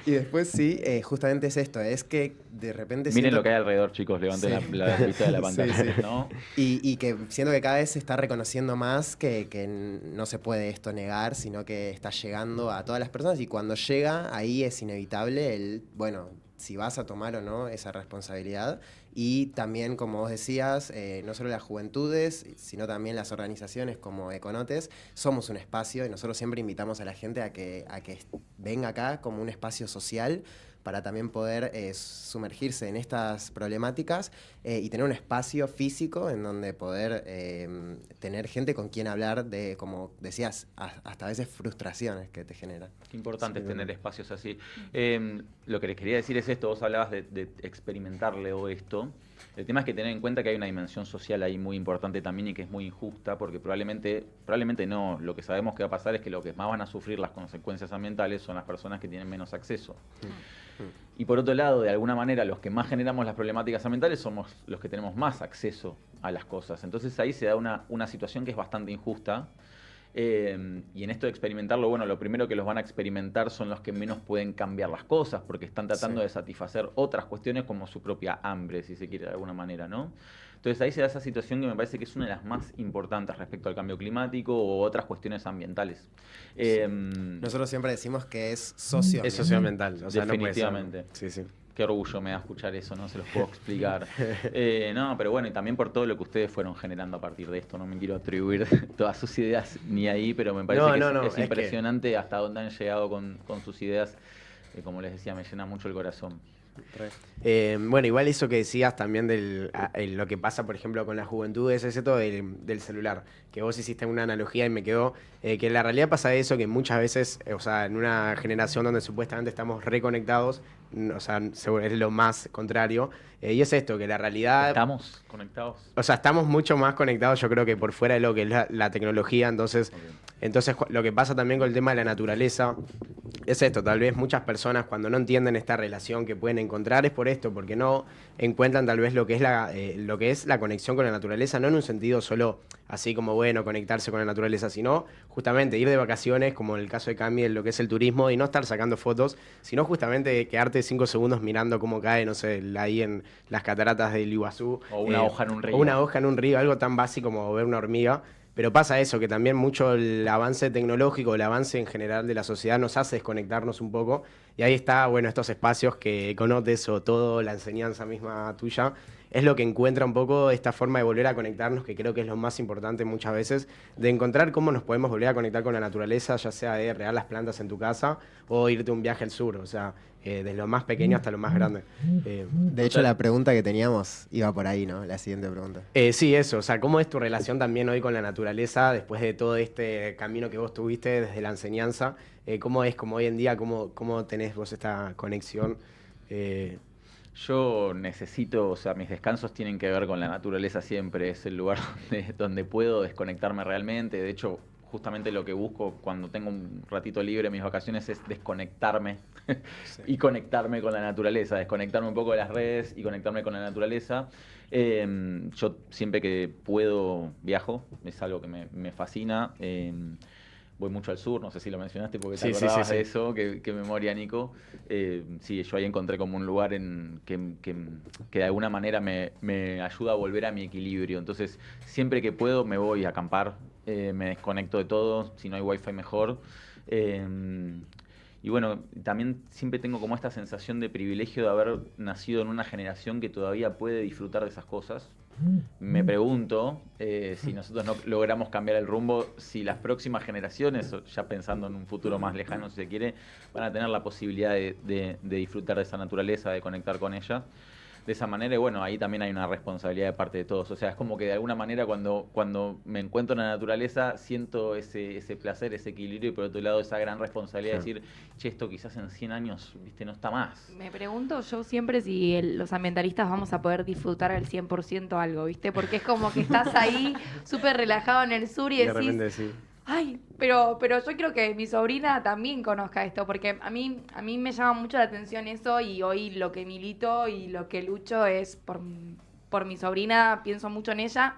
Y después sí, justamente es esto, es que de repente... Miren lo que hay alrededor, chicos, levanten la vista de la pantalla. ¿No? Y que siento que cada vez se está reconociendo más que no se puede esto negar, sino que está llegando a todas las personas, y cuando llega ahí es inevitable si vas a tomar o no esa responsabilidad. Y también, como vos decías, no solo las juventudes, sino también las organizaciones como Econotes, somos un espacio, y nosotros siempre invitamos a la gente a que venga acá como un espacio social para también poder sumergirse en estas problemáticas y tener un espacio físico en donde poder tener gente con quien hablar de, como decías, hasta a veces frustraciones que te generan. Qué importante es tener espacios así. Lo que les quería decir es esto, vos hablabas de experimentarle o esto. El tema es que tener en cuenta que hay una dimensión social ahí muy importante también y que es muy injusta, porque probablemente no, lo que sabemos que va a pasar es que lo que más van a sufrir las consecuencias ambientales son las personas que tienen menos acceso. Y por otro lado, de alguna manera, los que más generamos las problemáticas ambientales somos los que tenemos más acceso a las cosas. Entonces ahí se da una situación que es bastante injusta. Y en esto de experimentarlo, lo primero que los van a experimentar son los que menos pueden cambiar las cosas, porque están tratando de satisfacer otras cuestiones como su propia hambre, si se quiere de alguna manera, ¿no? Entonces ahí se da esa situación que me parece que es una de las más importantes respecto al cambio climático o otras cuestiones ambientales. Nosotros siempre decimos que es socioambiental. Es socioambiental, o sea, definitivamente. No puede ser. Sí. Qué orgullo me da escuchar eso, no se los puedo explicar. No, pero bueno, y también por todo lo que ustedes fueron generando a partir de esto. No me quiero atribuir todas sus ideas ni ahí, pero me parece que es impresionante hasta dónde han llegado con sus ideas. Como les decía, me llena mucho el corazón. Igual eso que decías también lo que pasa, por ejemplo, con las juventudes, es esto del celular, que vos hiciste una analogía y me quedó, que en la realidad pasa eso, que muchas veces, en una generación donde supuestamente estamos reconectados, es lo más contrario, y es esto, que la realidad... ¿Estamos conectados? Estamos mucho más conectados, yo creo que por fuera de lo que es la tecnología, entonces lo que pasa también con el tema de la naturaleza, es esto, tal vez muchas personas cuando no entienden esta relación que pueden encontrar es por esto, porque no encuentran tal vez lo que es la conexión con la naturaleza, no en un sentido solo así como conectarse con la naturaleza, sino justamente ir de vacaciones, como en el caso de Cami, en lo que es el turismo, y no estar sacando fotos, sino justamente quedarte 5 segundos mirando cómo cae, no sé, ahí en las cataratas del Iguazú. O una hoja en un río. O una hoja en un río, algo tan básico como ver una hormiga. Pero pasa eso, que también mucho el avance tecnológico, el avance en general de la sociedad nos hace desconectarnos un poco. Y ahí está, bueno, estos espacios que Econotes o todo, la enseñanza misma tuya, es lo que encuentra un poco esta forma de volver a conectarnos, que creo que es lo más importante muchas veces, de encontrar cómo nos podemos volver a conectar con la naturaleza, ya sea de regar las plantas en tu casa o irte un viaje al sur, o sea, desde lo más pequeño hasta lo más grande. De hecho, la pregunta que teníamos iba por ahí, ¿no? La siguiente pregunta. Sí, eso, o sea, ¿cómo es tu relación también hoy con la naturaleza después de todo este camino que vos tuviste desde la enseñanza? ¿Cómo es como hoy en día, cómo tenés vos esta conexión? Yo necesito, o sea, mis descansos tienen que ver con la naturaleza siempre, es el lugar donde puedo desconectarme realmente. De hecho, justamente lo que busco cuando tengo un ratito libre en mis vacaciones es desconectarme y conectarme con la naturaleza, desconectarme un poco de las redes y conectarme con la naturaleza. Yo siempre que puedo viajo, es algo que me fascina. Voy mucho al sur, no sé si lo mencionaste porque te acordabas de eso, qué memoria, Nico. Sí, yo ahí encontré como un lugar que de alguna manera me ayuda a volver a mi equilibrio. Entonces, siempre que puedo me voy a acampar, me desconecto de todo, si no hay wifi mejor. Y bueno, también siempre tengo como esta sensación de privilegio de haber nacido en una generación que todavía puede disfrutar de esas cosas. Me pregunto si nosotros no logramos cambiar el rumbo, si las próximas generaciones, ya pensando en un futuro más lejano si se quiere, van a tener la posibilidad de disfrutar de esa naturaleza, de conectar con ella. De esa manera, y bueno, ahí también hay una responsabilidad de parte de todos. O sea, es como que de alguna manera cuando me encuentro en la naturaleza, siento ese placer, ese equilibrio, y por otro lado esa gran responsabilidad de decir, che, esto quizás en 100 años, viste, no está más. Me pregunto yo siempre si los ambientalistas vamos a poder disfrutar al 100% algo, ¿viste? Porque es como que estás ahí súper relajado en el sur y De decís, repente sí. ay, pero yo quiero que mi sobrina también conozca esto, porque a mí me llama mucho la atención eso y hoy lo que milito y lo que lucho es por mi sobrina, pienso mucho en ella.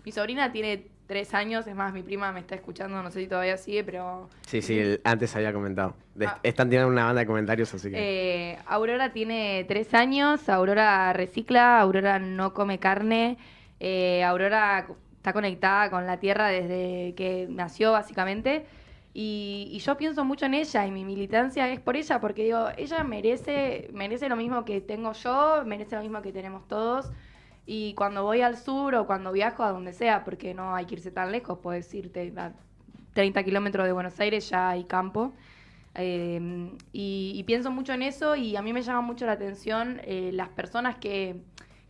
Mi sobrina tiene 3 años, es más, mi prima me está escuchando, no sé si todavía sigue, pero... Sí, antes había comentado. Están tirando una banda de comentarios, así que... Aurora tiene 3 años, Aurora recicla, Aurora no come carne, Aurora está conectada con la tierra desde que nació, básicamente. Y yo pienso mucho en ella y mi militancia es por ella, porque digo, ella merece lo mismo que tengo yo, merece lo mismo que tenemos todos. Y cuando voy al sur o cuando viajo a donde sea, porque no hay que irse tan lejos, puedes irte a 30 kilómetros de Buenos Aires, ya hay campo. Y pienso mucho en eso y a mí me llama mucho la atención las personas que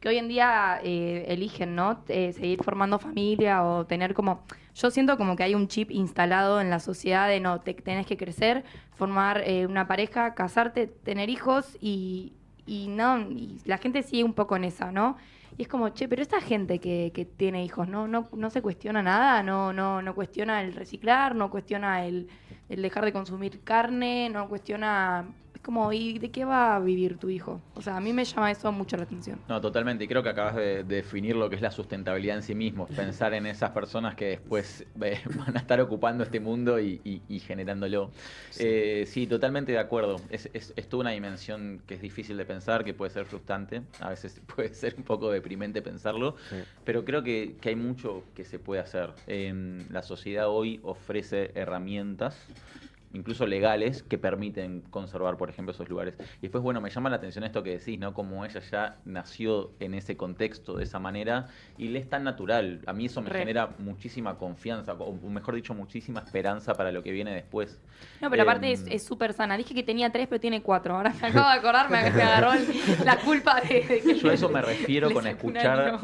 hoy en día eligen, ¿no? Seguir formando familia o tener como... Yo siento como que hay un chip instalado en la sociedad de no, tenés que crecer, formar una pareja, casarte, tener hijos y la gente sigue un poco en esa, ¿no? Y es como, che, pero esta gente que tiene hijos, no se cuestiona nada, no cuestiona el reciclar, no cuestiona el dejar de consumir carne, no cuestiona... Es como, ¿y de qué va a vivir tu hijo? O sea, a mí me llama eso mucho la atención. No, totalmente. Y creo que acabas de definir lo que es la sustentabilidad en sí mismo. Pensar en esas personas que después van a estar ocupando este mundo y generándolo. Sí, totalmente de acuerdo. Es toda una dimensión que es difícil de pensar, que puede ser frustrante. A veces puede ser un poco deprimente pensarlo. Sí. Pero creo que hay mucho que se puede hacer. La sociedad hoy ofrece herramientas, incluso legales, que permiten conservar, por ejemplo, esos lugares. Y después, bueno, me llama la atención esto que decís, ¿no? Como ella ya nació en ese contexto, de esa manera, y le es tan natural. A mí eso me genera muchísima confianza, o mejor dicho, muchísima esperanza para lo que viene después. No, pero aparte es súper sana. Dije que tenía 3, pero tiene 4. Ahora me acabo de acordar, me agarró la culpa de que... Yo a eso me refiero con escuchar...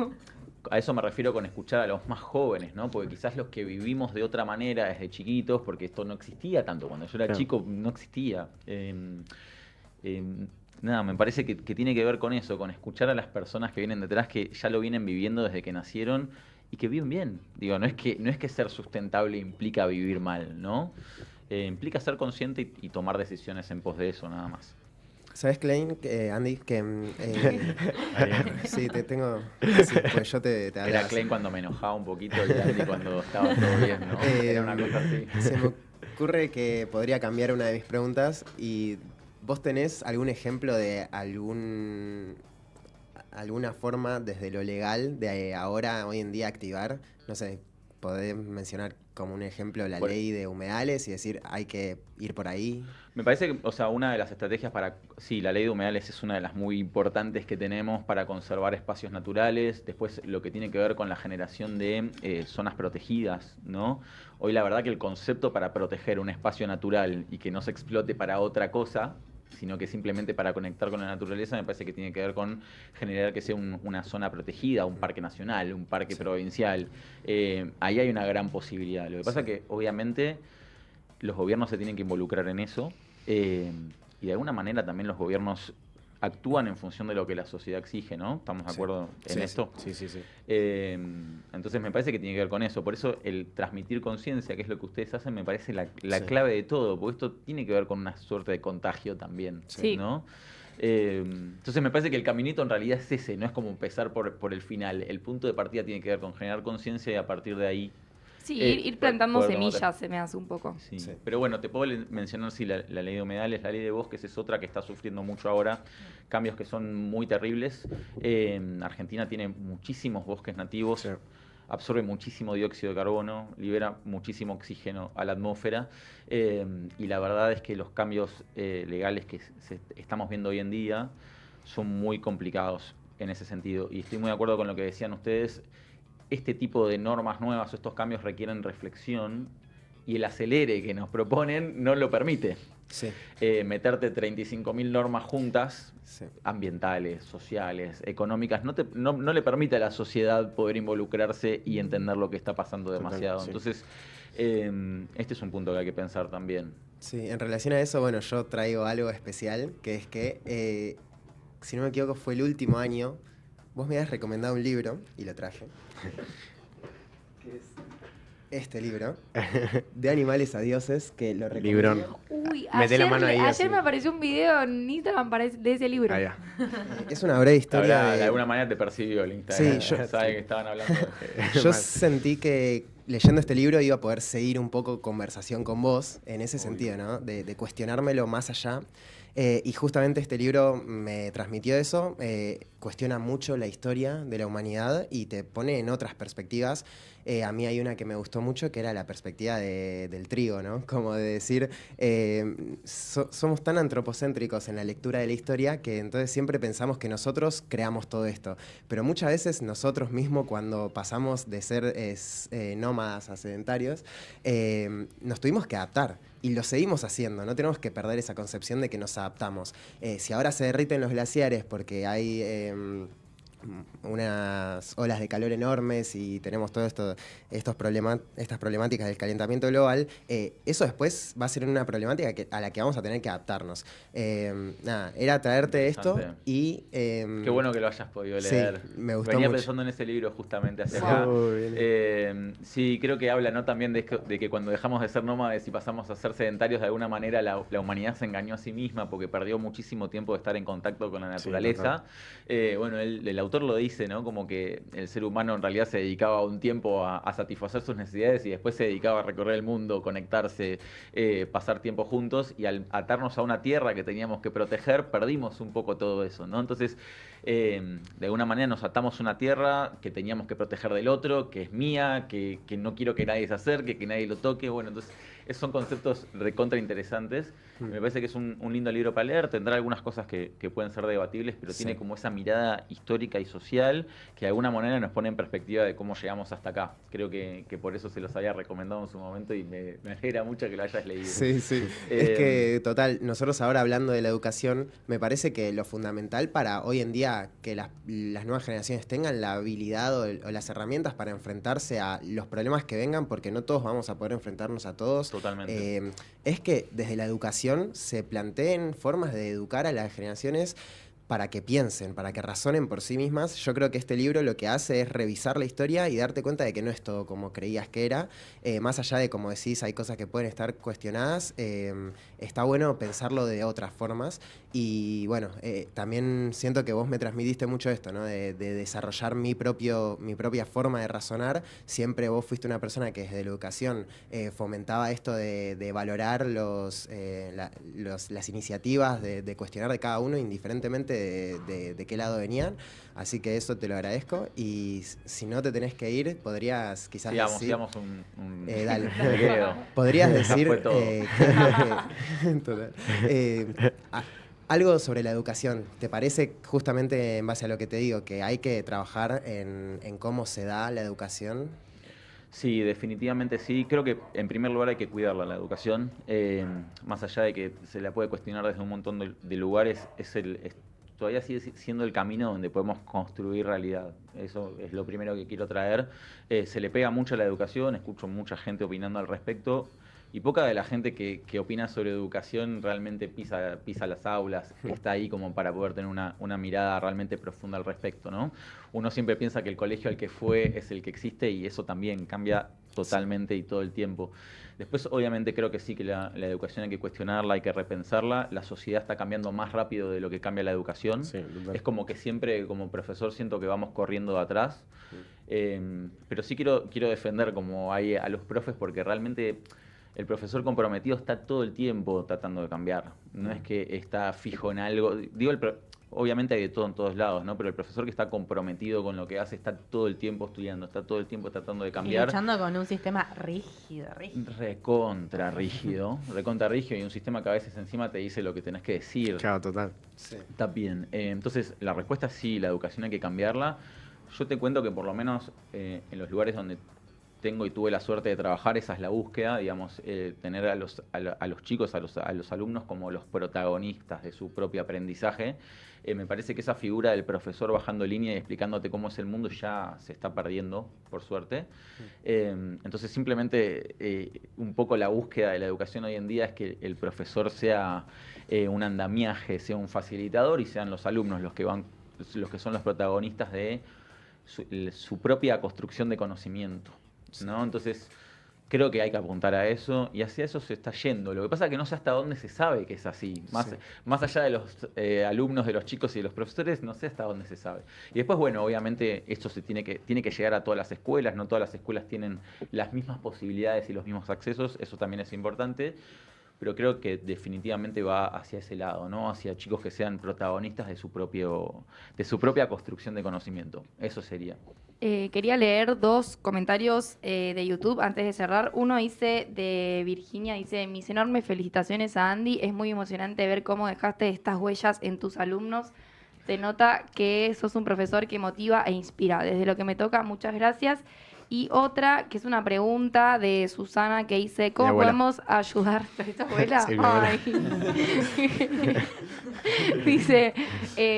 A eso me refiero con escuchar a los más jóvenes, ¿no? Porque quizás los que vivimos de otra manera desde chiquitos, porque esto no existía tanto. Cuando yo era chico no existía. Nada, me parece que tiene que ver con eso, con escuchar a las personas que vienen detrás, que ya lo vienen viviendo desde que nacieron y que viven bien. Digo, no es que ser sustentable implica vivir mal, ¿no? Implica ser consciente y tomar decisiones en pos de eso, nada más. ¿Sabes, Klein, Andy? Que sí, te tengo... Sí, pues yo te Era Klein cuando me enojaba un poquito y Andy cuando estaba todo bien, ¿no? Era una cosa así. Se me ocurre que podría cambiar una de mis preguntas y ¿vos tenés algún ejemplo de alguna forma desde lo legal de ahora, hoy en día, activar? No sé, podés mencionar como un ejemplo la Bueno. ley de humedales y decir, hay que ir por ahí. Me parece que, o sea, una de las estrategias para, sí, la ley de humedales es una de las muy importantes que tenemos para conservar espacios naturales. Después, lo que tiene que ver con la generación de zonas protegidas, ¿no? Hoy la verdad que el concepto para proteger un espacio natural y que no se explote para otra cosa, sino que simplemente para conectar con la naturaleza, me parece que tiene que ver con generar que sea una zona protegida, un parque nacional, un parque provincial. Ahí hay una gran posibilidad. Lo que pasa es que, obviamente, los gobiernos se tienen que involucrar en eso y de alguna manera también los gobiernos actúan en función de lo que la sociedad exige, ¿no? ¿Estamos de acuerdo en esto? Sí. Entonces me parece que tiene que ver con eso. Por eso el transmitir conciencia, que es lo que ustedes hacen, me parece la Sí. clave de todo, porque esto tiene que ver con una suerte de contagio también, Sí. ¿no? Entonces me parece que el caminito en realidad es ese, no es como empezar por el final. El punto de partida tiene que ver con generar conciencia y a partir de ahí... Sí, ir plantando poder tomar semillas se me hace un poco. Sí. Sí. Pero bueno, te puedo mencionar la ley de humedales, la ley de bosques es otra que está sufriendo mucho ahora, cambios que son muy terribles. Argentina tiene muchísimos bosques nativos, Sí. absorbe muchísimo dióxido de carbono, libera muchísimo oxígeno a la atmósfera y la verdad es que los cambios legales que estamos viendo hoy en día son muy complicados en ese sentido. Y estoy muy de acuerdo con lo que decían ustedes. Este tipo de normas nuevas o estos cambios requieren reflexión y el acelere que nos proponen no lo permite. Sí, Meterte 35.000 normas juntas, sí. ambientales, sociales, económicas, no le permite a la sociedad poder involucrarse y entender lo que está pasando demasiado. sí. Entonces, este es un punto que hay que pensar también. Sí, en relación a eso, bueno, yo traigo algo especial, que es que, si no me equivoco, fue el último año, vos me habías recomendado un libro, y lo traje, que es este libro, De animales a dioses, que lo recomiendo. Librón. Uy, Mete la mano ahí, así. ayer me apareció un video en Instagram de ese libro. Ah, ya. Es una breve historia Ahora, de... de alguna manera te percibió el Instagram. Sí, yo- Sabe que estaban hablando de... Yo Mal. sentí que leyendo este libro iba a poder seguir un poco conversación con vos en ese sentido, ¿no? De cuestionármelo más allá. Y justamente este libro me transmitió eso, cuestiona mucho la historia de la humanidad y te pone en otras perspectivas. A mí hay una que me gustó mucho, que era la perspectiva del trigo, ¿no? Como de decir, somos tan antropocéntricos en la lectura de la historia que entonces siempre pensamos que nosotros creamos todo esto. Pero muchas veces nosotros mismos, cuando pasamos de ser nómadas a sedentarios, nos tuvimos que adaptar. Y lo seguimos haciendo, no tenemos que perder esa concepción de que nos adaptamos. Si ahora se derriten los glaciares porque hay unas olas de calor enormes y tenemos todo esto, estas problemáticas del calentamiento global, eso después va a ser una problemática a la que vamos a tener que adaptarnos. Nada, era traerte esto Interesante. y... Qué bueno que lo hayas podido Sí, leer. me gustó Venía mucho. pensando en ese libro justamente hacia Wow. acá. Bien. Sí, creo que habla, ¿no? También de que cuando dejamos de ser nómades y pasamos a ser sedentarios, de alguna manera la humanidad se engañó a sí misma porque perdió muchísimo tiempo de estar en contacto con la naturaleza. Bueno, el autor lo dice, ¿no? Como que el ser humano en realidad se dedicaba un tiempo a satisfacer sus necesidades y después se dedicaba a recorrer el mundo, conectarse, pasar tiempo juntos y al atarnos a una tierra que teníamos que proteger, perdimos un poco todo eso, ¿no? Entonces, de alguna manera nos atamos a una tierra que teníamos que proteger del otro, que es mía, que no quiero que nadie se acerque, que nadie lo toque. Bueno, entonces son conceptos recontra interesantes. Me parece que es un lindo libro para leer, tendrá algunas cosas que pueden ser debatibles, pero Sí. tiene como esa mirada histórica y social que de alguna manera nos pone en perspectiva de cómo llegamos hasta acá. Creo que por eso se los había recomendado en su momento y me alegra mucho que lo hayas leído. Sí, sí. Es que, total, nosotros ahora hablando de la educación, me parece que lo fundamental para hoy en día que las nuevas generaciones tengan la habilidad o las herramientas para enfrentarse a los problemas que vengan, porque no todos vamos a poder enfrentarnos a todos. Totalmente. Es que desde la educación se planteen formas de educar a las generaciones para que piensen, para que razonen por sí mismas. Yo creo que este libro lo que hace es revisar la historia y darte cuenta de que no es todo como creías que era. Más allá de, como decís, hay cosas que pueden estar cuestionadas, está bueno pensarlo de otras formas. Y bueno, también siento que vos me transmitiste mucho esto, ¿no? De desarrollar mi propia forma de razonar. Siempre vos fuiste una persona que desde la educación fomentaba esto de valorar las iniciativas, de cuestionar de cada uno, indiferentemente de qué lado venían, así que eso te lo agradezco. Y si no te tenés que ir, podrías quizás decir... Sigamos un dale. recreo. Podrías Ya decir fue todo. qué es lo que... Total. Algo sobre la educación. ¿Te parece, justamente en base a lo que te digo, que hay que trabajar en cómo se da la educación? Sí, definitivamente sí. Creo que en primer lugar hay que cuidarla, la educación. Más allá de que se la puede cuestionar desde un montón de lugares, todavía sigue siendo el camino donde podemos construir realidad. Eso es lo primero que quiero traer. Se le pega mucho a la educación, escucho mucha gente opinando al respecto. Y poca de la gente que opina sobre educación realmente pisa las aulas, está ahí como para poder tener una mirada realmente profunda al respecto, ¿no? Uno siempre piensa que el colegio al que fue es el que existe y eso también cambia totalmente y todo el tiempo. Después, obviamente, creo que sí que la educación hay que cuestionarla, hay que repensarla. La sociedad está cambiando más rápido de lo que cambia la educación. Sí, total. Es como que siempre, como profesor, siento que vamos corriendo de atrás. Pero sí quiero defender como ahí a los profes porque realmente... El profesor comprometido está todo el tiempo tratando de cambiar. No es que está fijo en algo. Digo, obviamente hay de todo en todos lados, ¿no? Pero el profesor que está comprometido con lo que hace está todo el tiempo estudiando, está todo el tiempo tratando de Y cambiar. luchando con un sistema rígido. Recontra rígido y un sistema que a veces encima te dice lo que tenés que decir. Claro, total. Sí. Está bien. Entonces, la respuesta es sí, la educación hay que cambiarla. Yo te cuento que por lo menos en los lugares donde tengo y tuve la suerte de trabajar, esa es la búsqueda, digamos, tener a los chicos, a los alumnos como los protagonistas de su propio aprendizaje. Me parece que esa figura del profesor bajando línea y explicándote cómo es el mundo ya se está perdiendo, por suerte. Entonces, simplemente un poco la búsqueda de la educación hoy en día es que el profesor sea un andamiaje, sea un facilitador y sean los alumnos los que son los protagonistas de su propia construcción de conocimiento, ¿no? Entonces, creo que hay que apuntar a eso y hacia eso se está yendo. Lo que pasa es que no sé hasta dónde se sabe que es así. Más allá de los alumnos, de los chicos y de los profesores, no sé hasta dónde se sabe. Y después, bueno, obviamente esto tiene que llegar a todas las escuelas. No todas las escuelas tienen las mismas posibilidades y los mismos accesos. Eso también es importante. Pero creo que definitivamente va hacia ese lado, ¿no? Hacia chicos que sean protagonistas de su propia construcción de conocimiento. Eso sería. Quería leer 2 comentarios de YouTube antes de cerrar. Uno dice de Virginia, dice: mis enormes felicitaciones a Andy, es muy emocionante ver cómo dejaste estas huellas en tus alumnos. Se nota que sos un profesor que motiva e inspira. Desde lo que me toca, muchas gracias. Y otra, que es una pregunta de Susana, que dice: ¿cómo podemos ayudar? ¿Tu abuela? Sí, mi abuela. Dice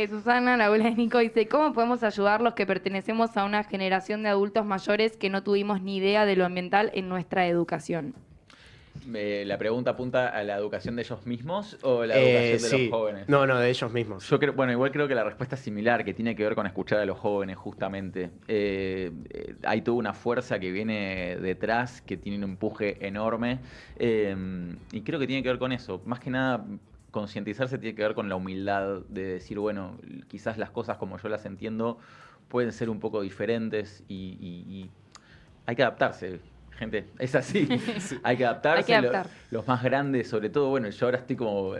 Susana, la abuela de Nico, dice: ¿cómo podemos ayudar los que pertenecemos a una generación de adultos mayores que no tuvimos ni idea de lo ambiental en nuestra educación? ¿La pregunta apunta a la educación de ellos mismos o la educación de Sí. los jóvenes? No, de ellos mismos. Yo creo, igual creo que la respuesta es similar, que tiene que ver con escuchar a los jóvenes, justamente. Hay toda una fuerza que viene detrás, que tiene un empuje enorme, y creo que tiene que ver con eso. Más que nada, concientizarse tiene que ver con la humildad de decir, bueno, quizás las cosas como yo las entiendo pueden ser un poco diferentes y hay que adaptarse. Gente, es así. Hay que adaptarse. Hay que adaptar. Los más grandes, sobre todo, bueno, yo ahora estoy como,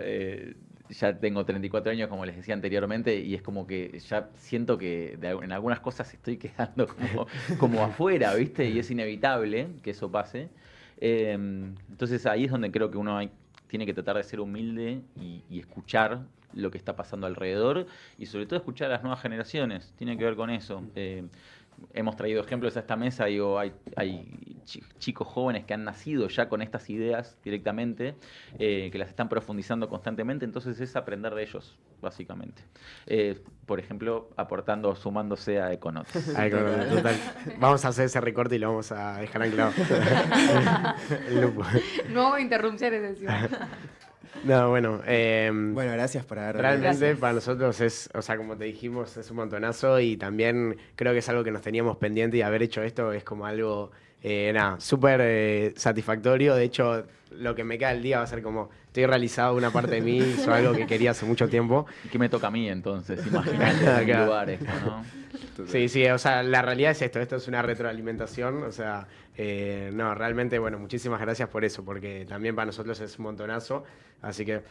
ya tengo 34 años, como les decía anteriormente, y es como que ya siento que en algunas cosas estoy quedando como afuera, ¿viste? Y es inevitable que eso pase. Entonces ahí es donde creo que uno tiene que tratar de ser humilde y escuchar lo que está pasando alrededor y sobre todo escuchar a las nuevas generaciones. Tiene que ver con eso. Hemos traído ejemplos a esta mesa, digo, hay chicos jóvenes que han nacido ya con estas ideas directamente, que las están profundizando constantemente, entonces es aprender de ellos, básicamente. Por ejemplo, sumándose a Econauts. Total. Vamos a hacer ese recorte y lo vamos a dejar anclado. El lupo. No hubo interrupciones encima. No, bueno. Bueno, gracias por haber Realmente para nosotros es, o sea, como te dijimos, es un montonazo y también creo que es algo que nos teníamos pendiente y haber hecho esto es como algo, súper satisfactorio. De hecho, lo que me queda del día va a ser como, estoy realizado una parte de mí, hizo algo que quería hace mucho tiempo. ¿Y qué me toca a mí entonces? Imagínate en mi lugar esto, ¿no? Sí, o sea, la realidad es esto es una retroalimentación, o sea, no, realmente, bueno, muchísimas gracias por eso, porque también para nosotros es un montonazo, así que...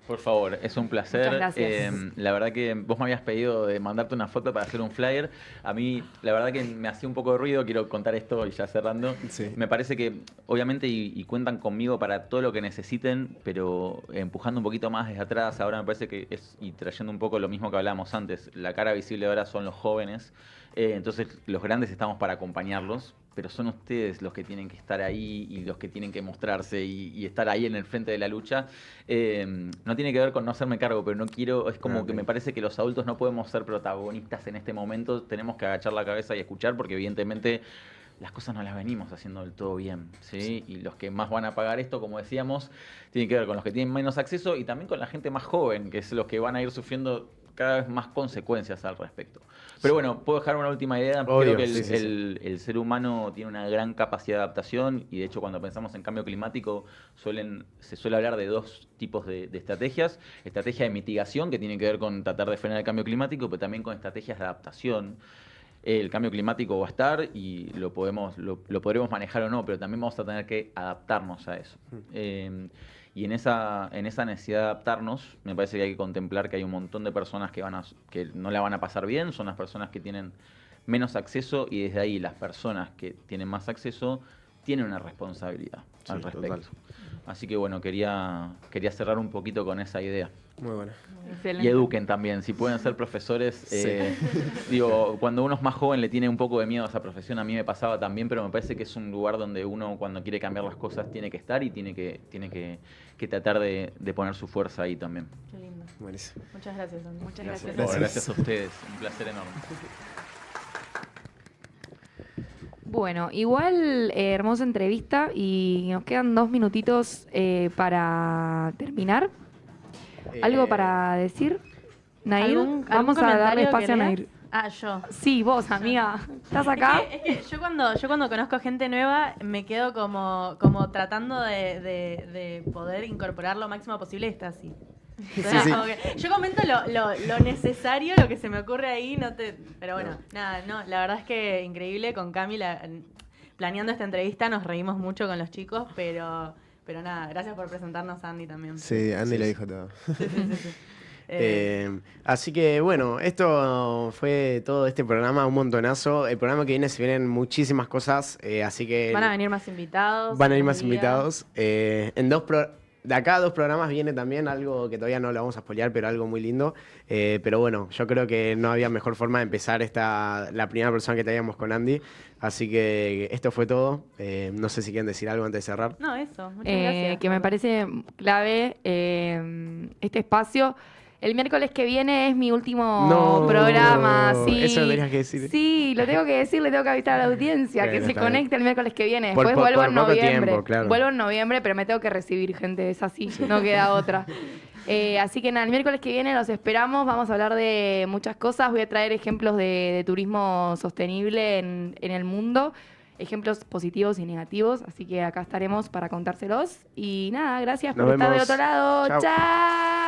Por favor, es un placer. Muchas gracias. La verdad que vos me habías pedido de mandarte una foto para hacer un flyer. A mí, la verdad que me hacía un poco de ruido. Quiero contar esto y ya cerrando. Sí. Me parece que, obviamente, y cuentan conmigo para todo lo que necesiten, pero empujando un poquito más desde atrás. Ahora me parece que y trayendo un poco lo mismo que hablábamos antes. La cara visible ahora son los jóvenes. Entonces, los grandes estamos para acompañarlos, pero son ustedes los que tienen que estar ahí y los que tienen que mostrarse y estar ahí en el frente de la lucha. No tiene que ver con no hacerme cargo, pero no quiero, es como que me parece que los adultos no podemos ser protagonistas en este momento, tenemos que agachar la cabeza y escuchar, porque evidentemente las cosas no las venimos haciendo del todo bien, ¿sí? Y los que más van a pagar esto, como decíamos, tiene que ver con los que tienen menos acceso y también con la gente más joven, que es los que van a ir sufriendo cada vez más consecuencias al respecto. Pero bueno, puedo dejar una última idea. Obvio, Creo que sí. el ser humano tiene una gran capacidad de adaptación y de hecho cuando pensamos en cambio climático se suele hablar de dos tipos de estrategias. Estrategia de mitigación, que tiene que ver con tratar de frenar el cambio climático, pero también con estrategias de adaptación. El cambio climático va a estar y lo podremos manejar o no, pero también vamos a tener que adaptarnos a eso. Y en esa necesidad de adaptarnos, me parece que hay que contemplar que hay un montón de personas que no la van a pasar bien, son las personas que tienen menos acceso y desde ahí las personas que tienen más acceso tienen una responsabilidad al respecto. Total. Así que bueno, quería cerrar un poquito con esa idea. Muy buena. Excelente. Y eduquen también, si pueden ser profesores. Digo, cuando uno es más joven le tiene un poco de miedo a esa profesión, a mí me pasaba también, pero me parece que es un lugar donde uno cuando quiere cambiar las cosas tiene que estar y tiene que tratar de poner su fuerza ahí también. Qué lindo. Buenísimo. Muchas gracias, Andy. Muchas Gracias. gracias. Bueno, gracias a ustedes, un placer enorme. Bueno, igual hermosa entrevista y nos quedan 2 minutitos para terminar. ¿Algo para decir? Nair, ¿Algún vamos a comentario darle espacio a que Nair. leas? Ah, yo. Sí, vos, amiga. ¿Estás acá? Es que yo cuando conozco gente nueva me quedo como tratando de poder incorporar lo máximo posible y está así. O sea, Sí. como que yo comento lo necesario, lo que se me ocurre ahí, pero bueno, nada, no, la verdad es que increíble con Cami, planeando esta entrevista nos reímos mucho con los chicos, pero nada, gracias por presentarnos, Andy, también. Sí, Andy lo dijo todo. Sí. Así que bueno, esto fue todo este programa, un montonazo. El programa que viene se vienen muchísimas cosas, así que Van a venir más invitados. van a ir unos más días. invitados. De acá a 2 programas viene también algo que todavía no lo vamos a spoilear, pero algo muy lindo. Pero bueno, yo creo que no había mejor forma de empezar la primera persona que teníamos con Andy. Así que esto fue todo. No sé si quieren decir algo antes de cerrar. No, eso, muchas gracias. Que me parece clave este espacio. El miércoles que viene es mi último No, programa. Sí, eso lo tenías que decir. Sí, lo tengo que decir, le tengo que avisar a la audiencia Bueno, que se está bien. conecte el miércoles que viene. Por Después vuelvo en poco noviembre. tiempo, claro. Vuelvo en noviembre, pero me tengo que recibir, gente. Es así, no queda otra. Así que nada, el miércoles que viene los esperamos. Vamos a hablar de muchas cosas. Voy a traer ejemplos de turismo sostenible en el mundo. Ejemplos positivos y negativos. Así que acá estaremos para contárselos. Y nada, gracias Nos por estar de vemos. otro lado. Chao. ¡Chao!